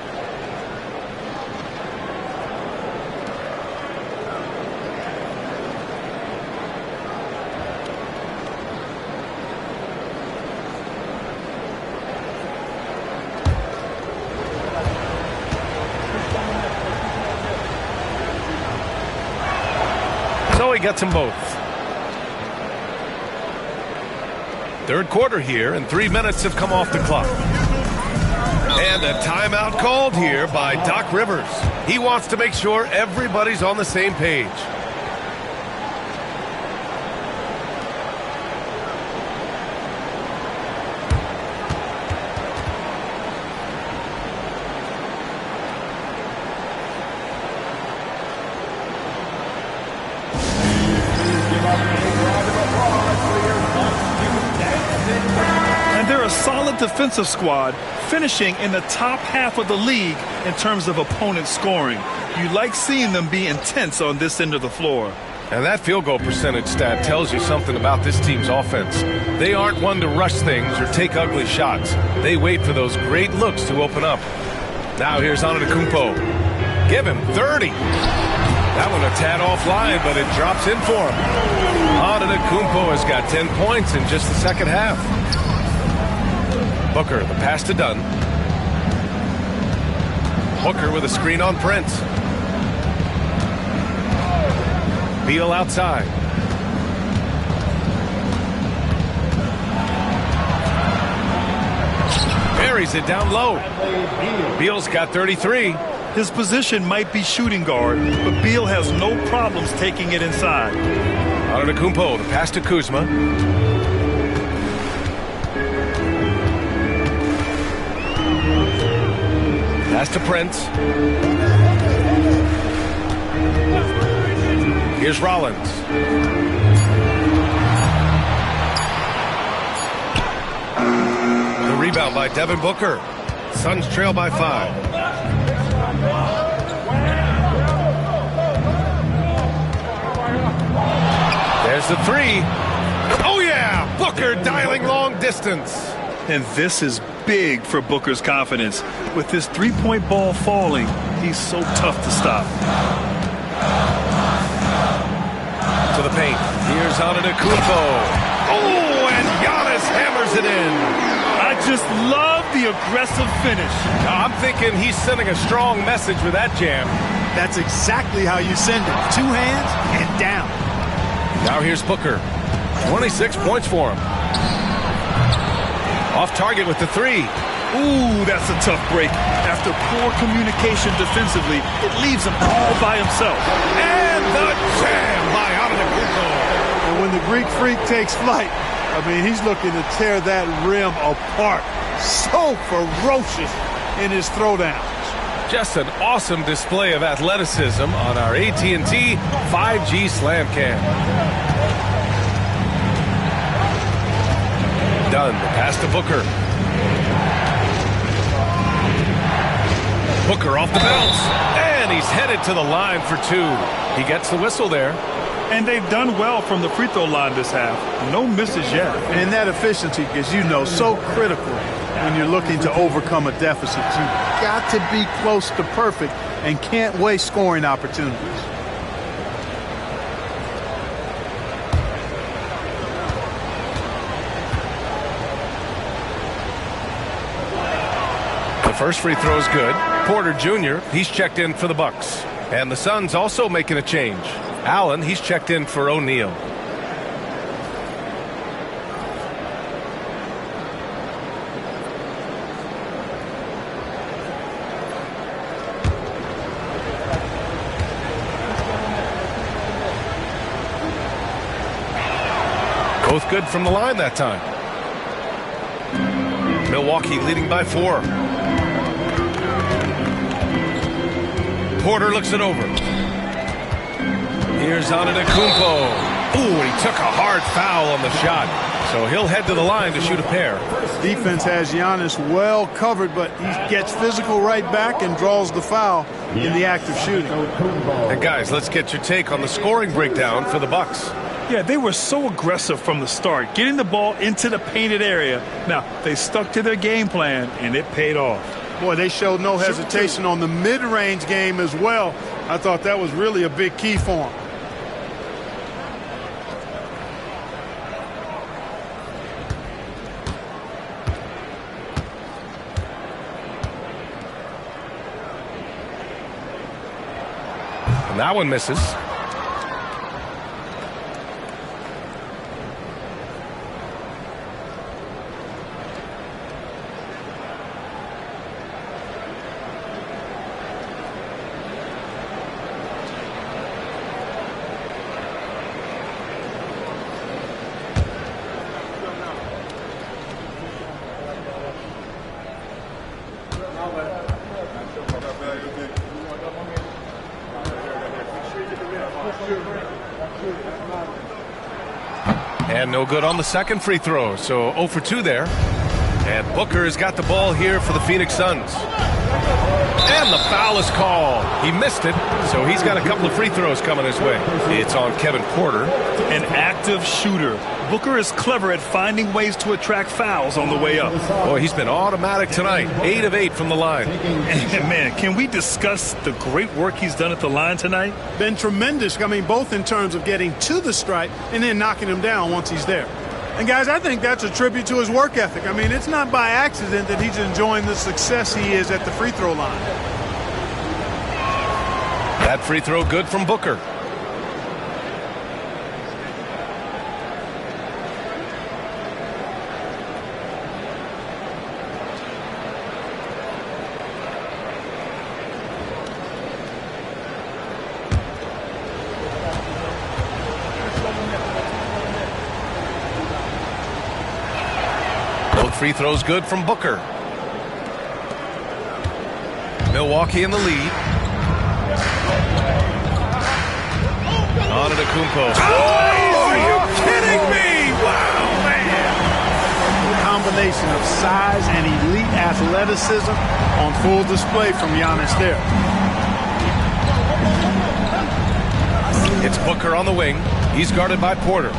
S1: So he gets them both. 3rd quarter here, and 3 minutes have come off the clock. And a timeout called here by Doc Rivers. He wants to make sure everybody's on the same page.
S2: Defensive squad finishing in the top half of the league in terms of opponent scoring. You like seeing them be intense on this end of the floor.
S1: And that field goal percentage stat tells you something about this team's offense. They aren't one to rush things or take ugly shots. They wait for those great looks to open up. Now here's Antetokounmpo. Give him 30. That one a tad offline, but it drops in for him. Antetokounmpo has got 10 points in just the second half. Booker, the pass to Dunn. Booker with a screen on Prince. Beal outside. Buries it down low. Beal's got 33.
S2: His position might be shooting guard, but Beal has no problems taking it inside.
S1: Antetokounmpo, the pass to Kuzma. Pass to Prince. Here's Rollins. The rebound by Devin Booker. Suns trail by 5. There's the 3. Oh yeah! Booker dialing long distance.
S2: And this is big for Booker's confidence. With his three-point ball falling, he's so tough to stop.
S1: To the paint. Here's Antetokounmpo. Oh, and Giannis hammers it in.
S2: I just love the aggressive finish.
S1: I'm thinking he's sending a strong message with that jam.
S3: That's exactly how you send it. 2 hands and down.
S1: Now here's Booker. 26 points for him. Off target with the 3.
S2: Ooh, that's a tough break. After poor communication defensively, it leaves him all by himself.
S1: And the jam by Antetokounmpo.
S3: And when the Greek Freak takes flight, I mean, he's looking to tear that rim apart. So ferocious in his throwdowns.
S1: Just an awesome display of athleticism on our AT&T 5G Slam Cam. Done. The pass to Booker. Booker off the bounce. And he's headed to the line for 2. He gets the whistle there.
S2: And they've done well from the free throw line this half. No misses yet.
S3: And that efficiency, as you know, so critical when you're looking to overcome a deficit. You've got to be close to perfect and can't waste scoring opportunities.
S1: The first free throw is good. Porter Jr., he's checked in for the Bucks. And the Suns also making a change. Allen, he's checked in for O'Neal. Both good from the line that time. Milwaukee leading by 4. Porter looks it over. Here's Antetokounmpo. Ooh, he took a hard foul on the shot. So he'll head to the line to shoot a pair.
S3: Defense has Giannis well covered, but he gets physical right back and draws the foul in the act of shooting.
S1: And guys, let's get your take on the scoring breakdown for the Bucks.
S2: Yeah, they were so aggressive from the start, getting the ball into the painted area. Now, they stuck to their game plan, and it paid off.
S3: Boy, they showed no hesitation on the mid-range game as well. I thought that was really a big key for them.
S1: And that one misses. And no good on the second free throw, so 0 for 2 there. And Booker has got the ball here for the Phoenix Suns. And the foul is called. He missed it, so he's got a couple of free throws coming his way. It's on Kevin Porter.
S2: An active shooter. Booker is clever at finding ways to attract fouls on the way up.
S1: Boy, he's been automatic tonight. 8 of 8 from the line.
S2: And man, can we discuss the great work he's done at the line tonight?
S3: Been tremendous. I mean, both in terms of getting to the stripe and then knocking him down once he's there. And guys, I think that's a tribute to his work ethic. I mean, it's not by accident that he's enjoying the success he is at the free throw line.
S1: That free throw good from Booker. Free throws good from Booker. Milwaukee in the lead. Antetokounmpo. Oh, are you kidding me? Wow, man.
S3: A combination of size and elite athleticism on full display from Giannis there.
S1: It's Booker on the wing. He's guarded by Porter.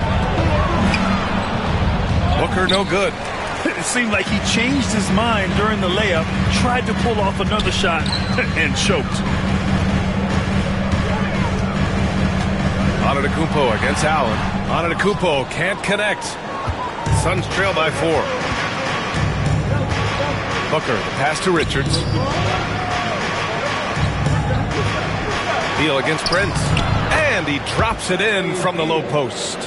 S1: Booker no good.
S2: It seemed like he changed his mind during the layup, tried to pull off another shot, and choked.
S1: Antetokounmpo against Allen. Antetokounmpo can't connect. Suns trail by 4. Booker, the pass to Richards. Beal against Prince. And he drops it in from the low post.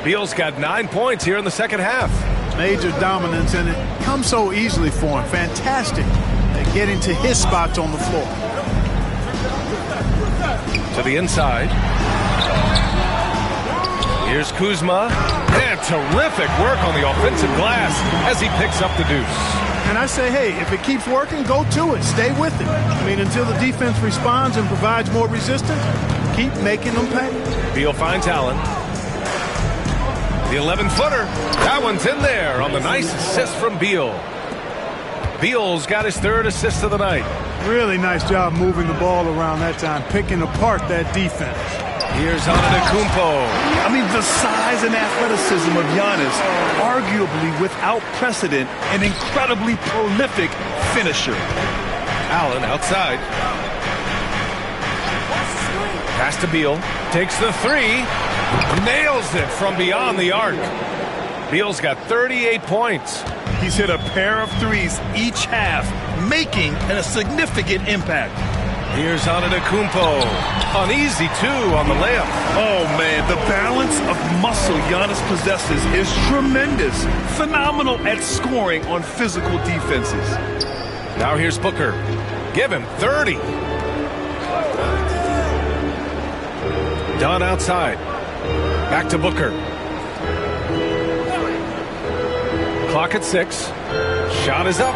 S1: Beal's got 9 points here in the second half.
S3: Major dominance, and it comes so easily for him. Fantastic at getting to his spots on the floor.
S1: To the inside. Here's Kuzma. And terrific work on the offensive glass as he picks up the deuce.
S3: And I say, hey, if it keeps working, go to it. Stay with it. I mean, until the defense responds and provides more resistance, keep making them pay.
S1: Beal finds Allen. The 11-footer. That one's in there on the nice assist from Beal. Beal's got his 3rd assist of the night.
S3: Really nice job moving the ball around that time, picking apart that defense.
S1: Here's Antetokounmpo.
S2: I mean, the size and athleticism of Giannis, arguably without precedent, an incredibly prolific finisher.
S1: Allen outside. Pass to Beal. Takes the 3. Nails it from beyond the arc. Beal's got 38 points.
S2: He's hit a pair of threes each half, making a significant impact.
S1: Here's Antetokounmpo. An easy 2 on the layup.
S2: Oh, man, the balance of muscle Giannis possesses is tremendous. Phenomenal at scoring on physical defenses.
S1: Now here's Booker. Give him 30. Dunn outside. Back to Booker. Clock at 6. Shot is up.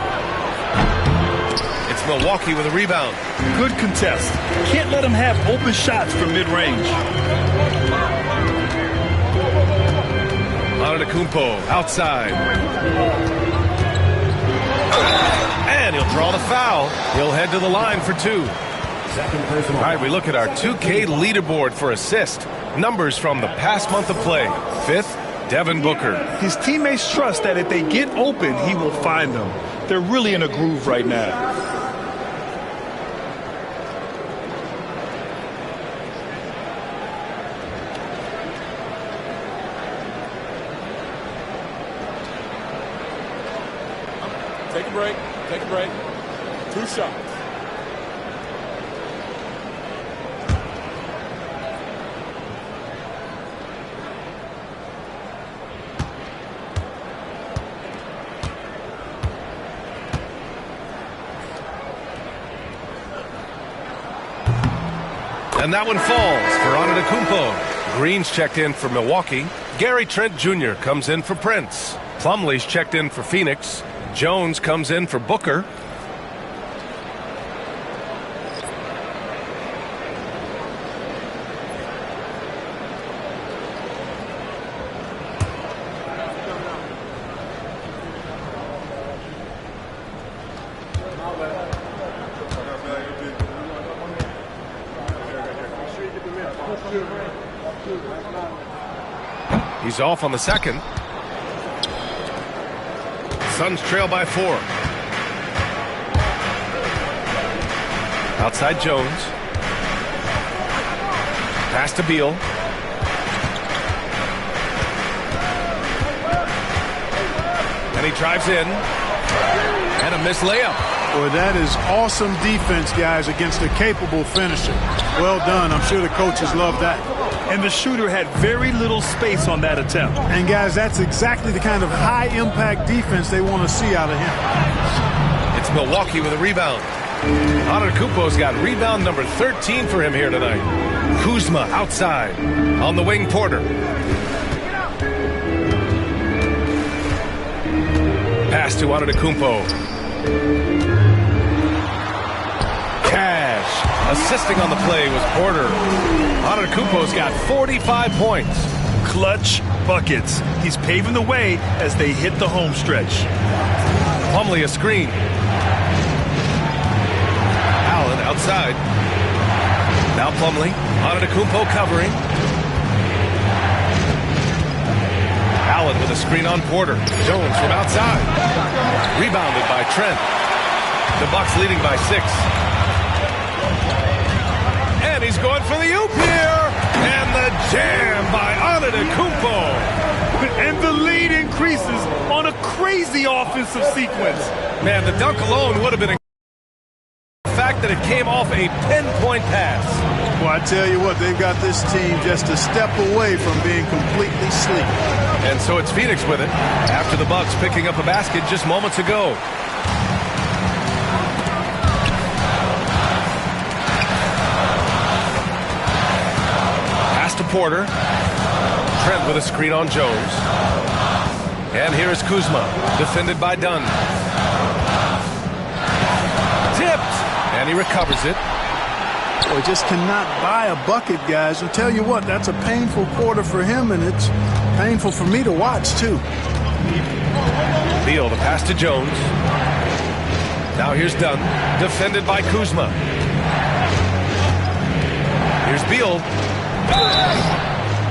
S1: It's Milwaukee with a rebound.
S2: Good contest. Can't let him have open shots from mid-range.
S1: Antetokounmpo outside. And he'll draw the foul. He'll head to the line for 2. All right, we look at our 2K leaderboard for assist. Numbers from the past month of play. 5th, Devin Booker.
S2: His teammates trust that if they get open, he will find them. They're really in a groove right now.
S6: Take a break. Take a break. 2 shots.
S1: And that one falls for Antetokounmpo. Green's checked in for Milwaukee. Gary Trent Jr. comes in for Prince. Plumlee's checked in for Phoenix. Jones comes in for Booker. He's off on the second. Suns trail by 4. Outside Jones. Pass to Beal. And he drives in. And a missed layup.
S3: Boy, that is awesome defense, guys, against a capable finisher. Well done. I'm sure the coaches love that.
S2: And the shooter had very little space on that attempt.
S3: And, guys, that's exactly the kind of high-impact defense they want to see out of him.
S1: It's Milwaukee with a rebound. Antetokounmpo's got rebound number 13 for him here tonight. Kuzma outside. On the wing, Porter. Pass to Antetokounmpo. Cash. Assisting on the play was Porter. Antetokounmpo's got 45 points.
S2: Clutch buckets. He's paving the way as they hit the home stretch.
S1: Plumlee a screen. Allen outside. Now Plumlee. Antetokounmpo covering. Allen with a screen on Porter. Jones from outside. Rebounded by Trent. The Bucks leading by 6. And he's going for the oop here. And the jam by Antetokounmpo.
S2: And the lead increases on a crazy offensive sequence.
S1: Man, the dunk alone would have been the fact that it came off a 10-point pass.
S3: Well, I tell you what, they've got this team just a step away from being completely sleep.
S5: And so it's Phoenix with it after the Bucks picking up a basket just moments ago. Pass to Porter. Trent with a screen on Jones. And here is Kuzma, defended by Dunn. Tipped, and he recovers it.
S3: Boy, just cannot buy a bucket, guys. I'll tell you what, that's a painful quarter for him, and it's painful for me to watch, too.
S5: Beal, the pass to Jones. Now here's Dunn, defended by Kuzma. Here's Beal.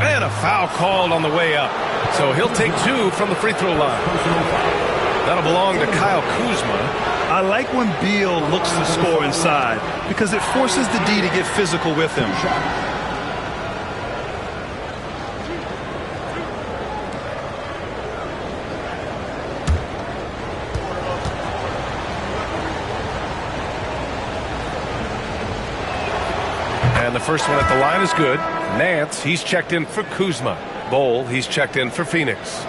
S5: And a foul called on the way up. So he'll take 2 from the free throw line. That'll belong to Kyle Kuzma.
S2: I like when Beal looks to score inside because it forces the D to get physical with him.
S5: And the first one at the line is good. Nance, he's checked in for Kuzma. Bowl, he's checked in for Phoenix.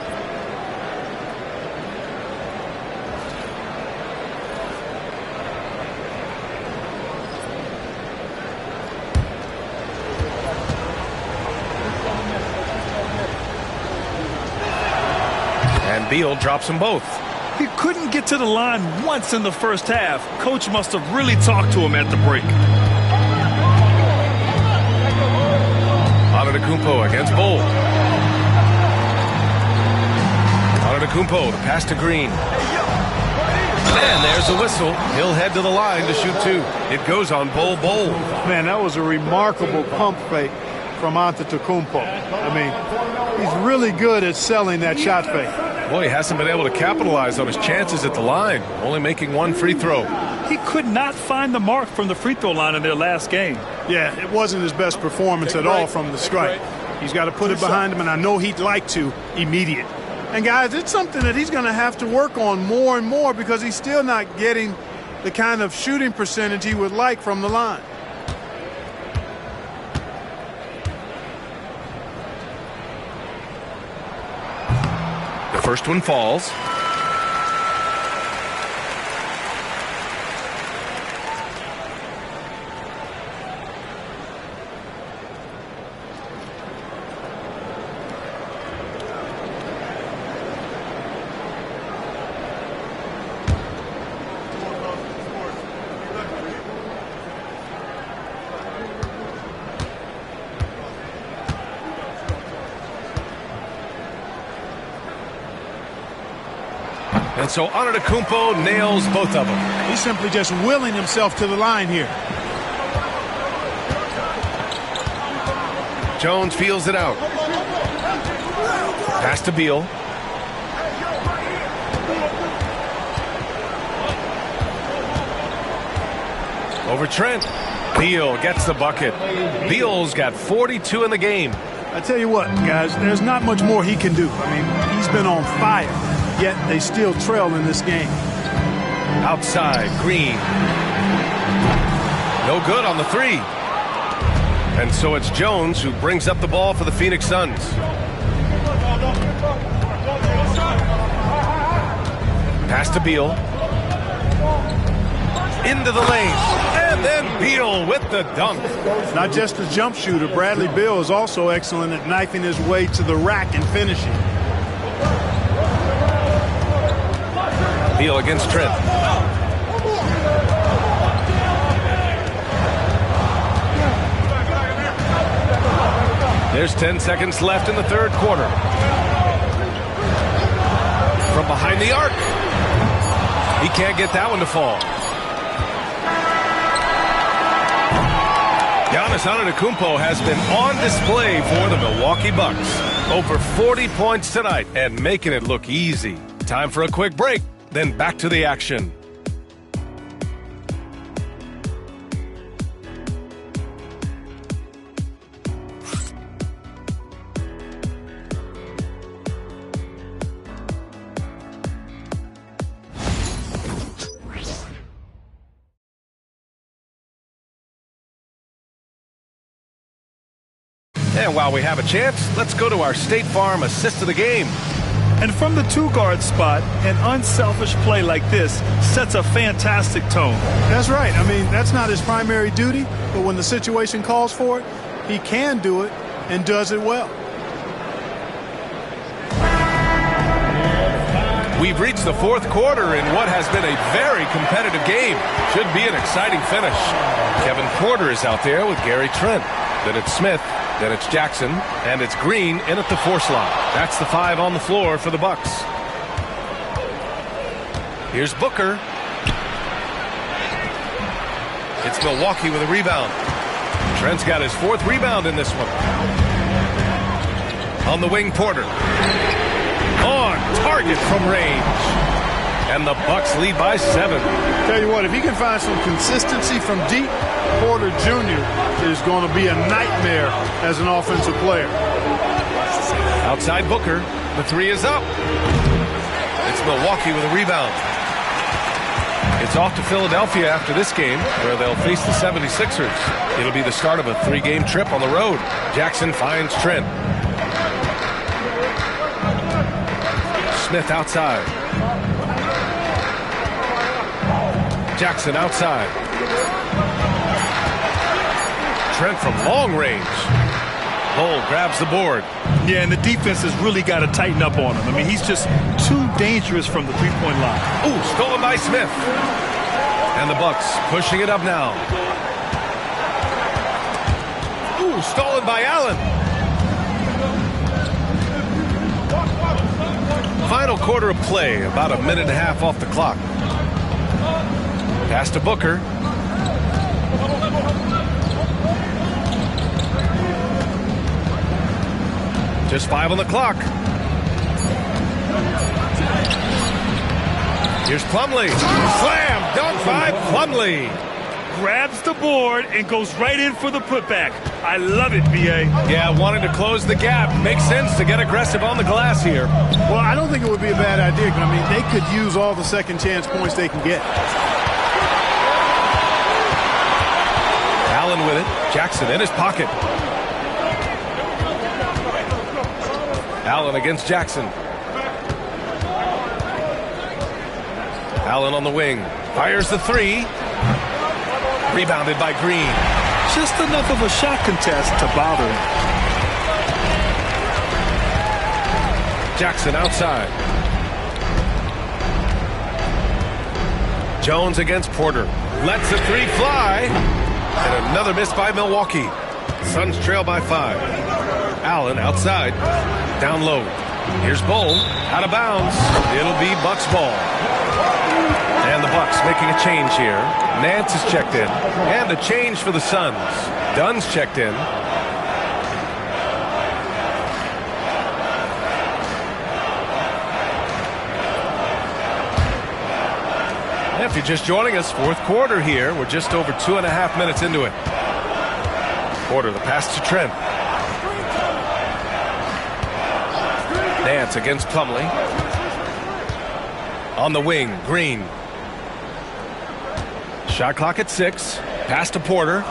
S5: And Beal drops them both.
S2: He couldn't get to the line once in the first half. Coach must have really talked to him at the break.
S5: Antetokounmpo against Bowl. Antetokounmpo, the pass to Green. And there's the whistle. He'll head to the line to shoot 2. It goes on Bowl.
S3: Man, that was a remarkable pump fake from Antetokounmpo. I mean, he's really good at selling that shot fake.
S5: Boy, he hasn't been able to capitalize on his chances at the line, only making 1 free throw.
S2: He could not find the mark from the free throw line in their last game.
S3: Yeah, it wasn't his best performance at all from the stripe. He's got to put it behind him, and I know he'd like to immediate. And, guys, it's something that he's going to have to work on more and more because he's still not getting the kind of shooting percentage he would like from the line.
S5: The first one falls. And so Antetokounmpo nails both of them.
S3: He's simply just willing himself to the line here.
S5: Jones feels it out. Pass to Beal. Over Trent. Beal gets the bucket. Beal's got 42 in the game.
S3: I tell you what, guys, there's not much more he can do. I mean, he's been on fire, yet they still trail in this game.
S5: Outside, Green. No good on the 3. And so it's Jones who brings up the ball for the Phoenix Suns. Pass to Beal. Into the lane. And then Beal with the dunk.
S3: Not just a jump shooter, Bradley Beal is also excellent at knifing his way to the rack and finishing.
S5: Beal against Trent. There's 10 seconds left in the third quarter. From behind the arc. He can't get that one to fall. Giannis Antetokounmpo has been on display for the Milwaukee Bucks. Over 40 points tonight and making it look easy. Time for a quick break, then back to the action. And while we have a chance, let's go to our State Farm assist of the game.
S2: And from the two-guard spot, an unselfish play like this sets a fantastic tone.
S3: That's right. I mean, that's not his primary duty, but when the situation calls for it, he can do it and does it well.
S5: We've reached the fourth quarter in what has been a very competitive game. Should be an exciting finish. Kevin Porter is out there with Gary Trent. Then it's Smith. Then it's Jackson. And it's Green in at the 4 slot. That's the 5 on the floor for the Bucks. Here's Booker. It's Milwaukee with a rebound. Trent's got his 4th rebound in this one. On the wing, Porter. On target from range. And the Bucks lead by 7.
S3: Tell you what, if he can find some consistency from deep, Porter Jr. is going to be a nightmare as an offensive player.
S5: Outside Booker. The 3 is up. It's Milwaukee with a rebound. It's off to Philadelphia after this game, where they'll face the 76ers. It'll be the start of a 3-game trip on the road. Jackson finds Trent. Smith outside. Jackson outside. Trent from long range. Bull grabs the board.
S2: Yeah, and the defense has really got to tighten up on him. I mean, he's just too dangerous from the three-point line.
S5: Ooh, stolen by Smith. And the Bucks pushing it up now. Ooh, stolen by Allen. Final quarter of play, about a minute and a half off the clock. Pass to Booker. Just 5 on the clock. Here's Plumlee. Slam dunk by Plumlee.
S2: Grabs the board and goes right in for the putback. I love it, B.A.
S5: Yeah, wanting to close the gap. Makes sense to get aggressive on the glass here.
S3: Well, I don't think it would be a bad idea. I mean, they could use all the second chance points they can get.
S5: Allen with it. Jackson in his pocket. Allen against Jackson. Allen on the wing. Fires the 3. Rebounded by Green.
S2: Just enough of a shot contest to bother him.
S5: Jackson outside. Jones against Porter. Lets the 3 fly. And another miss by Milwaukee. Suns trail by 5. Allen outside. Down low. Here's Bull. Out of bounds. It'll be Bucks ball. And the Bucks making a change here. Nance is checked in. And a change for the Suns. Dunn's checked in. If you're just joining us, fourth quarter here. We're just over 2.5 minutes into it. Porter, the pass to Trent. Nance against Plumlee. On the wing, Green. Shot clock at 6. Pass to Porter.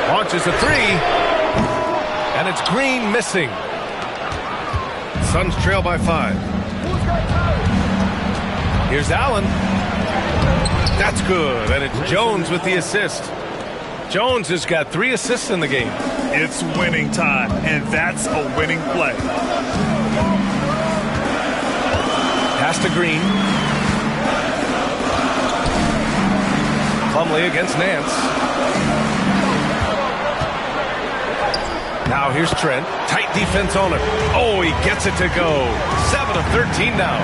S5: Launches a 3. And it's Green missing. Suns trail by 5. Here's Allen. That's good. And it's Jones with the assist. Jones has got 3 assists in the game.
S2: It's winning time, and that's a winning play.
S5: Pass to Green. Plumlee against Nance. Now here's Trent. Tight defense on him. Oh, he gets it to go. 7 of 13 now.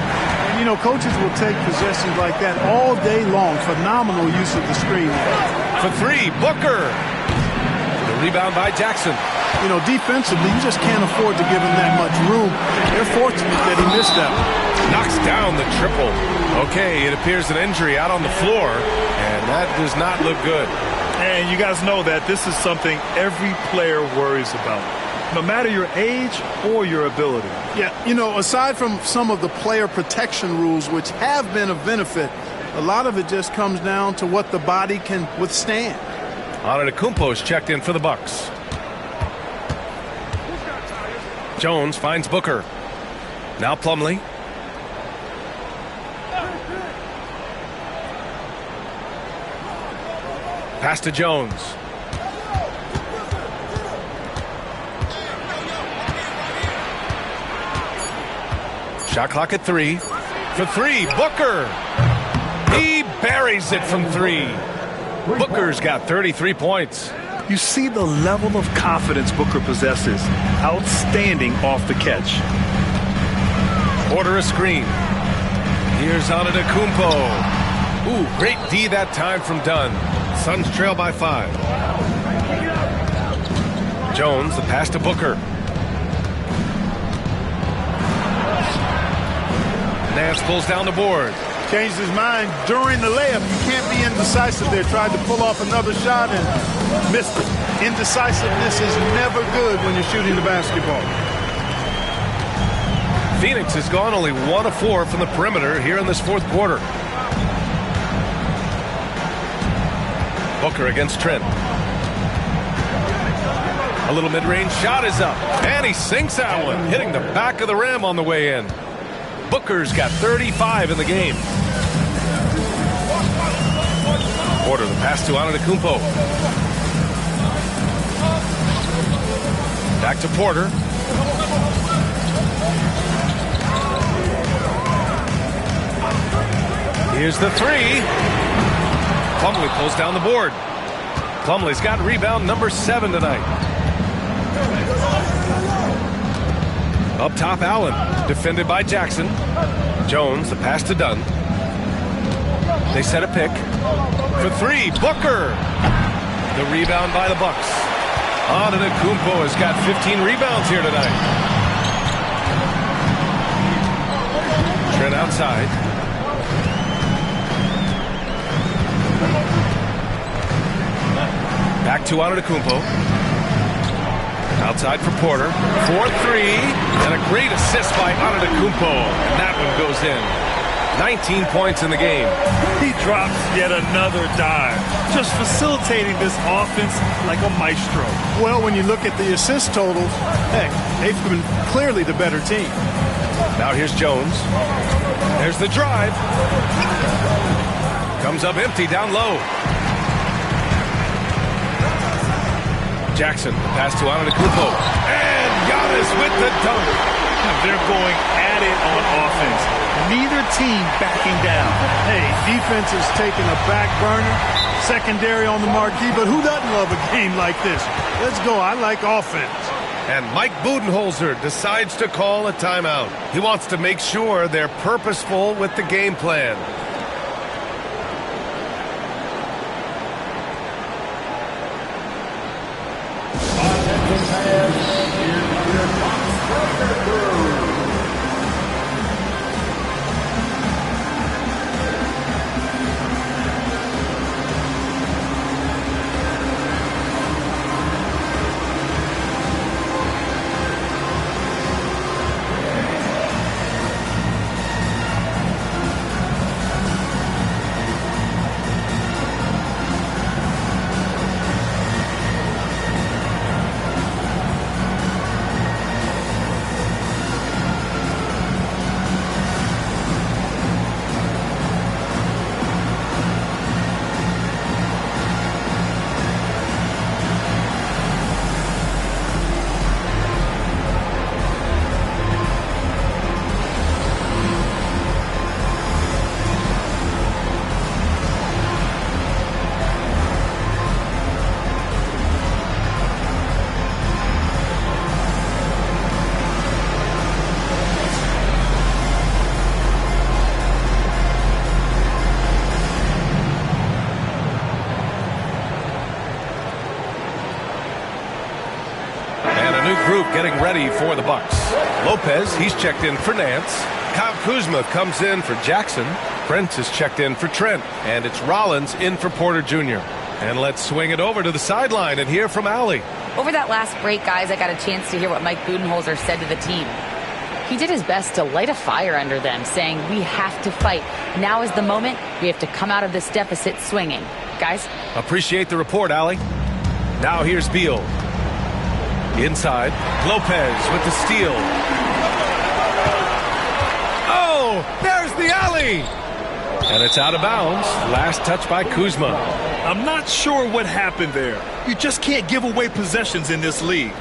S3: And, you know, coaches will take possessions like that all day long. Phenomenal use of the screen.
S5: For 3, Booker. The rebound by Jackson.
S3: You know, defensively, you just can't afford to give him that much room. They're fortunate that he missed that one.
S5: Knocks down the triple. Okay, it appears an injury out on the floor, and that does not look good.
S2: And you guys know that this is something every player worries about, no matter your age or your ability.
S3: Yeah, you know, aside from some of the player protection rules, which have been of benefit, a lot of it just comes down to what the body can withstand.
S5: Antetokounmpo's checked in for the Bucks. Jones finds Booker. Now Plumlee. Pass to Jones. Shot clock at 3. For 3, Booker. He buries it from 3. Booker's got 33 points.
S2: You see the level of confidence Booker possesses. Outstanding off the catch.
S5: Order a screen. Here's Antetokounmpo. Ooh, great D that time from Dunn. Suns trail by 5. Jones, the pass to Booker. Nance pulls down the board.
S3: Changed his mind during the layup. You can't be indecisive there. Tried to pull off another shot and missed it. Indecisiveness is never good when you're shooting the basketball.
S5: Phoenix has gone only 1 of 4 from the perimeter here in this fourth quarter. Booker against Trent. A little mid-range shot is up, and he sinks that one, hitting the back of the rim on the way in. Booker's got 35 in the game. Porter, the pass to Antetokounmpo. Back to Porter. Here's the 3. Plumlee pulls down the board. Plumlee's got rebound number 7 tonight. Up top, Allen, defended by Jackson. Jones, the pass to Dunn. They set a pick. For 3, Booker. The rebound by the Bucks. Antetokounmpo has got 15 rebounds here tonight. Trent outside. Back to Antetokounmpo. Outside for Porter. 4-3. And a great assist by Antetokounmpo. And that one goes in. 19 points in the game.
S2: He drops yet another dive. Just facilitating this offense like a maestro.
S3: Well, when you look at the assist totals, heck, they've been clearly the better team.
S5: Now here's Jones. There's the drive. Comes up empty down low. Jackson, pass to Antetokounmpo. And Giannis with the dunk.
S2: They're going at it on offense. Neither team backing down.
S3: Hey, defense is taking a back burner. Secondary on the marquee, but who doesn't love a game like this? Let's go. I like offense.
S5: And Mike Budenholzer decides to call a timeout. He wants to make sure they're purposeful with the game plan. Getting ready for the Bucks. Lopez, he's checked in for Nance. Kyle Kuzma comes in for Jackson. Brent is checked in for Trent. And it's Rollins in for Porter Jr. And let's swing it over to the sideline and hear from Allie.
S4: Over that last break, guys, I got a chance to hear what Mike Budenholzer said to the team. He did his best to light a fire under them, saying, we have to fight. Now is the moment. We have to come out of this deficit swinging. guys.
S5: Appreciate the report, Allie. Now here's Beal. Inside, Lopez with the steal. Oh, there's the alley! And it's out of bounds. Last touch by Kuzma.
S2: I'm not sure what happened there. You just can't give away possessions in this league.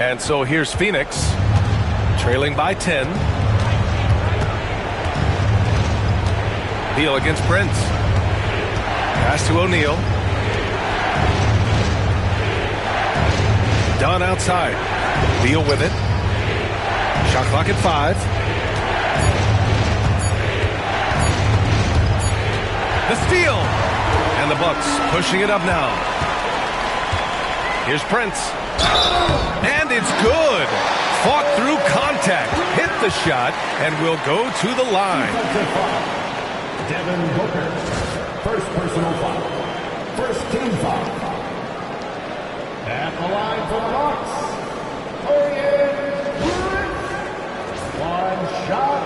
S5: And so here's Phoenix, trailing by 10. Beal against Prince. Pass to O'Neal. Dunn outside. Beal with it. Shot clock at 5. The steal. And the Bucks pushing it up now. Here's Prince. And it's good. Fought through contact. Hit the shot and will go to the line.
S7: Devin Booker. First personal foul. First team foul. At the line for the Bucks. One shot.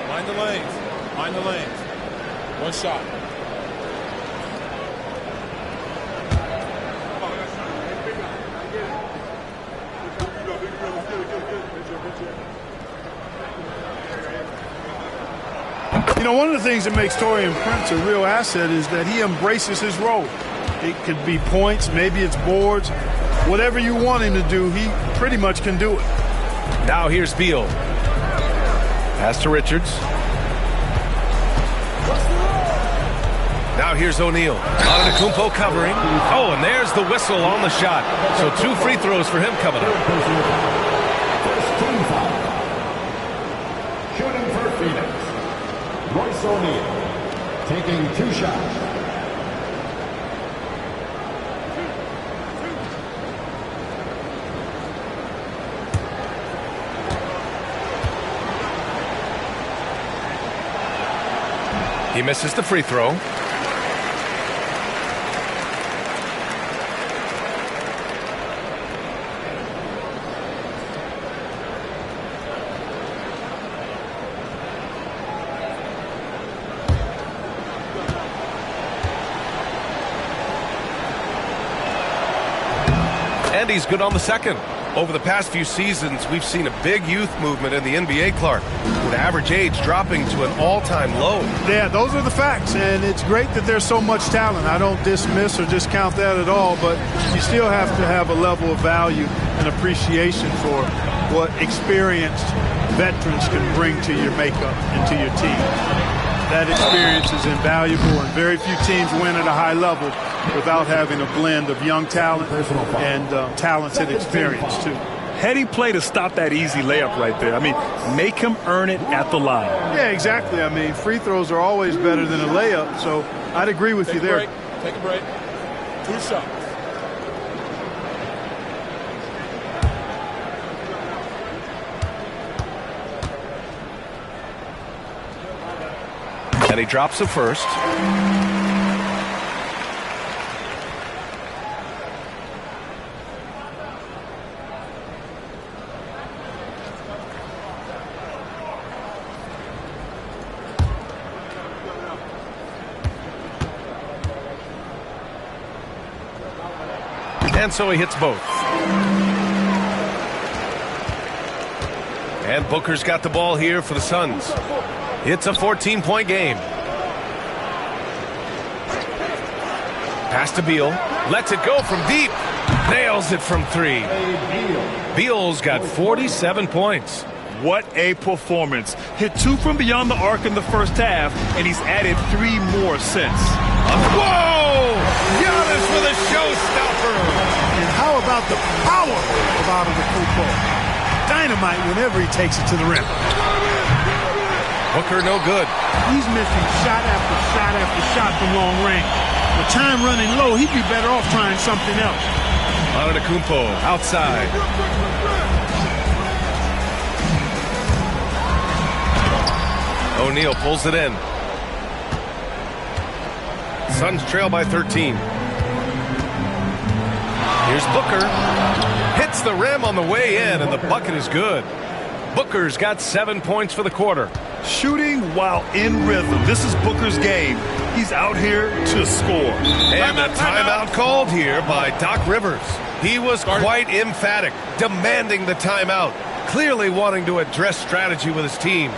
S6: Mind the lanes. Mind the lanes. One shot.
S3: You know, one of the things that makes Taurean Prince a real asset is that he embraces his role. It could be points, maybe it's boards. Whatever you want him to do, he pretty much can do it.
S5: Now here's Beal. Pass to Richards. Now here's O'Neal. Antetokounmpo covering. Oh, and there's the whistle on the shot. So 2 free throws for him coming up.
S7: First team foul. Shooting for Phoenix. Royce O'Neal taking 2 shots.
S5: He misses the free throw. And he's good on the second. Over the past few seasons, we've seen a big youth movement in the NBA, Clark, with average age dropping to an all-time low.
S3: Yeah, those are the facts, and it's great that there's so much talent. I don't dismiss or discount that at all, but you still have to have a level of value and appreciation for what experienced veterans can bring to your makeup and to your team. That experience is invaluable, and very few teams win at a high level without having a blend of young talent and talented experience, too.
S2: Heady play to stop that easy layup right there. I mean, make him earn it at the line.
S3: Yeah, exactly. I mean, free throws are always better than a layup, so I'd agree with you there.
S6: Take a break. 2 shots.
S5: And he drops the first. And so he hits both. And Booker's got the ball here for the Suns. It's a 14-point game. Pass to Beal. Lets it go from deep. Nails it from 3. Beal's got 47 points.
S2: What a performance. Hit 2 from beyond the arc in the first half, and he's added 3 more since.
S5: Whoa! Giannis with a showstopper.
S3: And how about the power of Antetokounmpo? Dynamite whenever he takes it to the rim.
S5: Booker no good.
S3: He's missing shot after shot after shot from long range. With time running low, he'd be better off trying something else.
S5: Antetokounmpo outside. O'Neal pulls it in. Suns trail by 13. Here's Booker. Hits the rim on the way in, and the bucket is good. Booker's got 7 points for the quarter.
S2: Shooting while in rhythm. This is Booker's game. He's out here to score.
S5: And a timeout called here by Doc Rivers. He was quite emphatic, demanding the timeout, clearly wanting to address strategy with his team.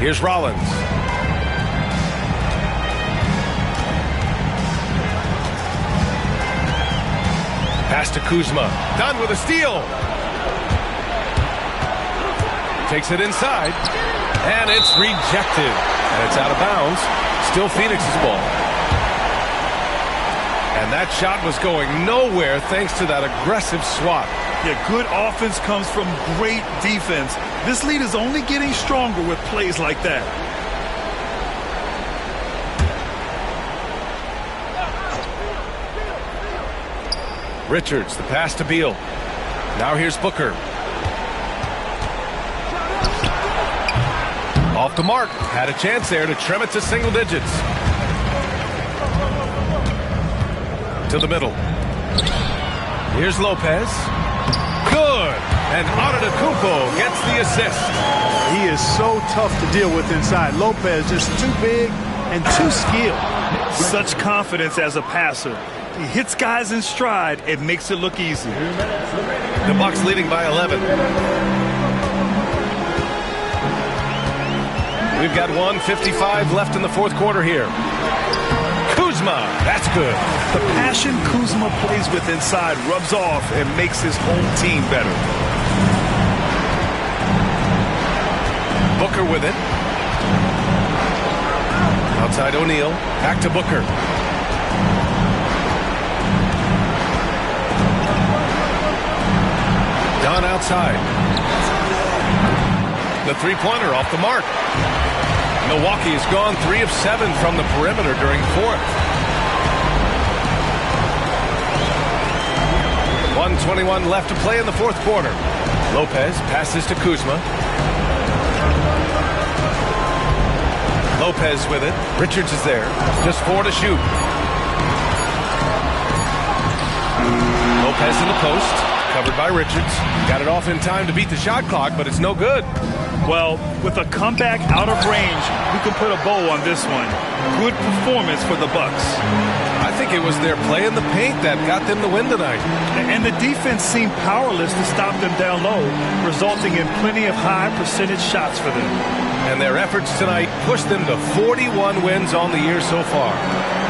S5: Here's Rollins. Pass to Kuzma. Done with a steal. Takes it inside. And it's rejected. And it's out of bounds. Still Phoenix's ball. And that shot was going nowhere thanks to that aggressive swat.
S2: Yeah, good offense comes from great defense. This lead is only getting stronger with plays like that.
S5: Richards, the pass to Beal. Now here's Booker. Off the mark. Had a chance there to trim it to single digits. To the middle. Here's Lopez. Good. And Antetokounmpo gets the assist.
S3: He is so tough to deal with inside. Lopez just too big and too skilled.
S2: Such confidence as a passer. He hits guys in stride. It makes it look easy.
S5: The Bucks leading by 11. We've got 1:55 left in the fourth quarter here. Kuzma, that's good.
S2: The passion Kuzma plays with inside rubs off and makes his home team better.
S5: Booker with it. Outside O'Neal. Back to Booker. Down outside. The three-pointer off the mark. Milwaukee has gone 3 of 7 from the perimeter during the fourth. 1:21 left to play in the fourth quarter. Lopez passes to Kuzma. Lopez with it. Richards is there. Just 4 to shoot. Lopez in the post. Covered by Richards. Got it off in time to beat the shot clock, but it's no good.
S2: Well, with a comeback out of range, we can put a bow on this one. Good performance for the Bucks.
S5: I think it was their play in the paint that got them the win tonight.
S2: And the defense seemed powerless to stop them down low, resulting in plenty of high percentage shots for them.
S5: And their efforts tonight pushed them to 41 wins on the year so far.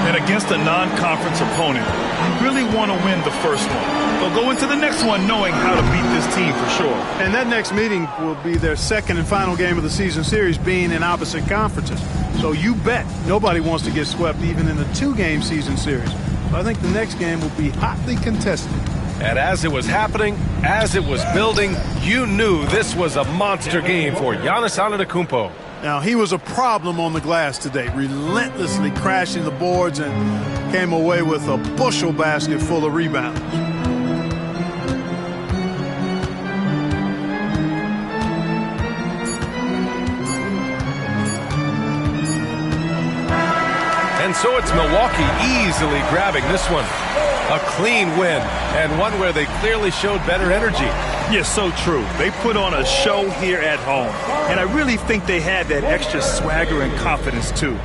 S2: And against a non-conference opponent, you really want to win the first one. They'll go into the next one knowing how to beat this team for sure.
S3: And that next meeting will be their second and final game of the season series, being in opposite conferences. So you bet nobody wants to get swept even in a 2-game season series. But I think the next game will be hotly contested.
S5: And as it was happening, as it was building, you knew this was a monster game for Giannis Antetokounmpo.
S3: Now, he was a problem on the glass today, relentlessly crashing the boards and came away with a bushel basket full of rebounds.
S5: And so it's Milwaukee easily grabbing this one. A clean win, and one where they clearly showed better energy.
S2: Yes, so true. They put on a show here at home, and I really think they had that extra swagger and confidence, too.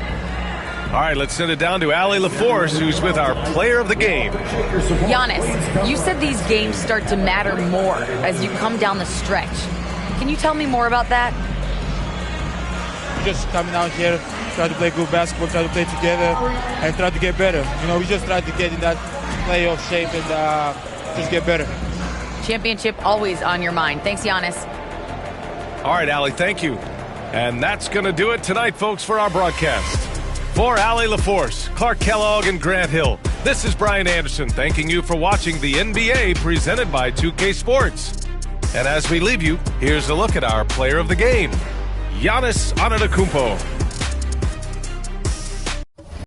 S5: All right, let's send it down to Allie LaForce, who's with our player of the game.
S4: Giannis, you said these games start to matter more as you come down the stretch. Can you tell me more about that?
S11: Just coming out here, try to play good basketball, try to play together, and try to get better. You know, we just try to get in that playoff shape and just get better.
S4: Championship always on your mind. Thanks, Giannis.
S5: All right, Allie, thank you.
S1: And that's going to do it tonight, folks, for our broadcast. For Allie LaForce, Clark Kellogg, and Grant Hill, this is Brian Anderson thanking you for watching the NBA presented by 2K Sports. And as we leave you, here's a look at our player of the game, Giannis Antetokounmpo.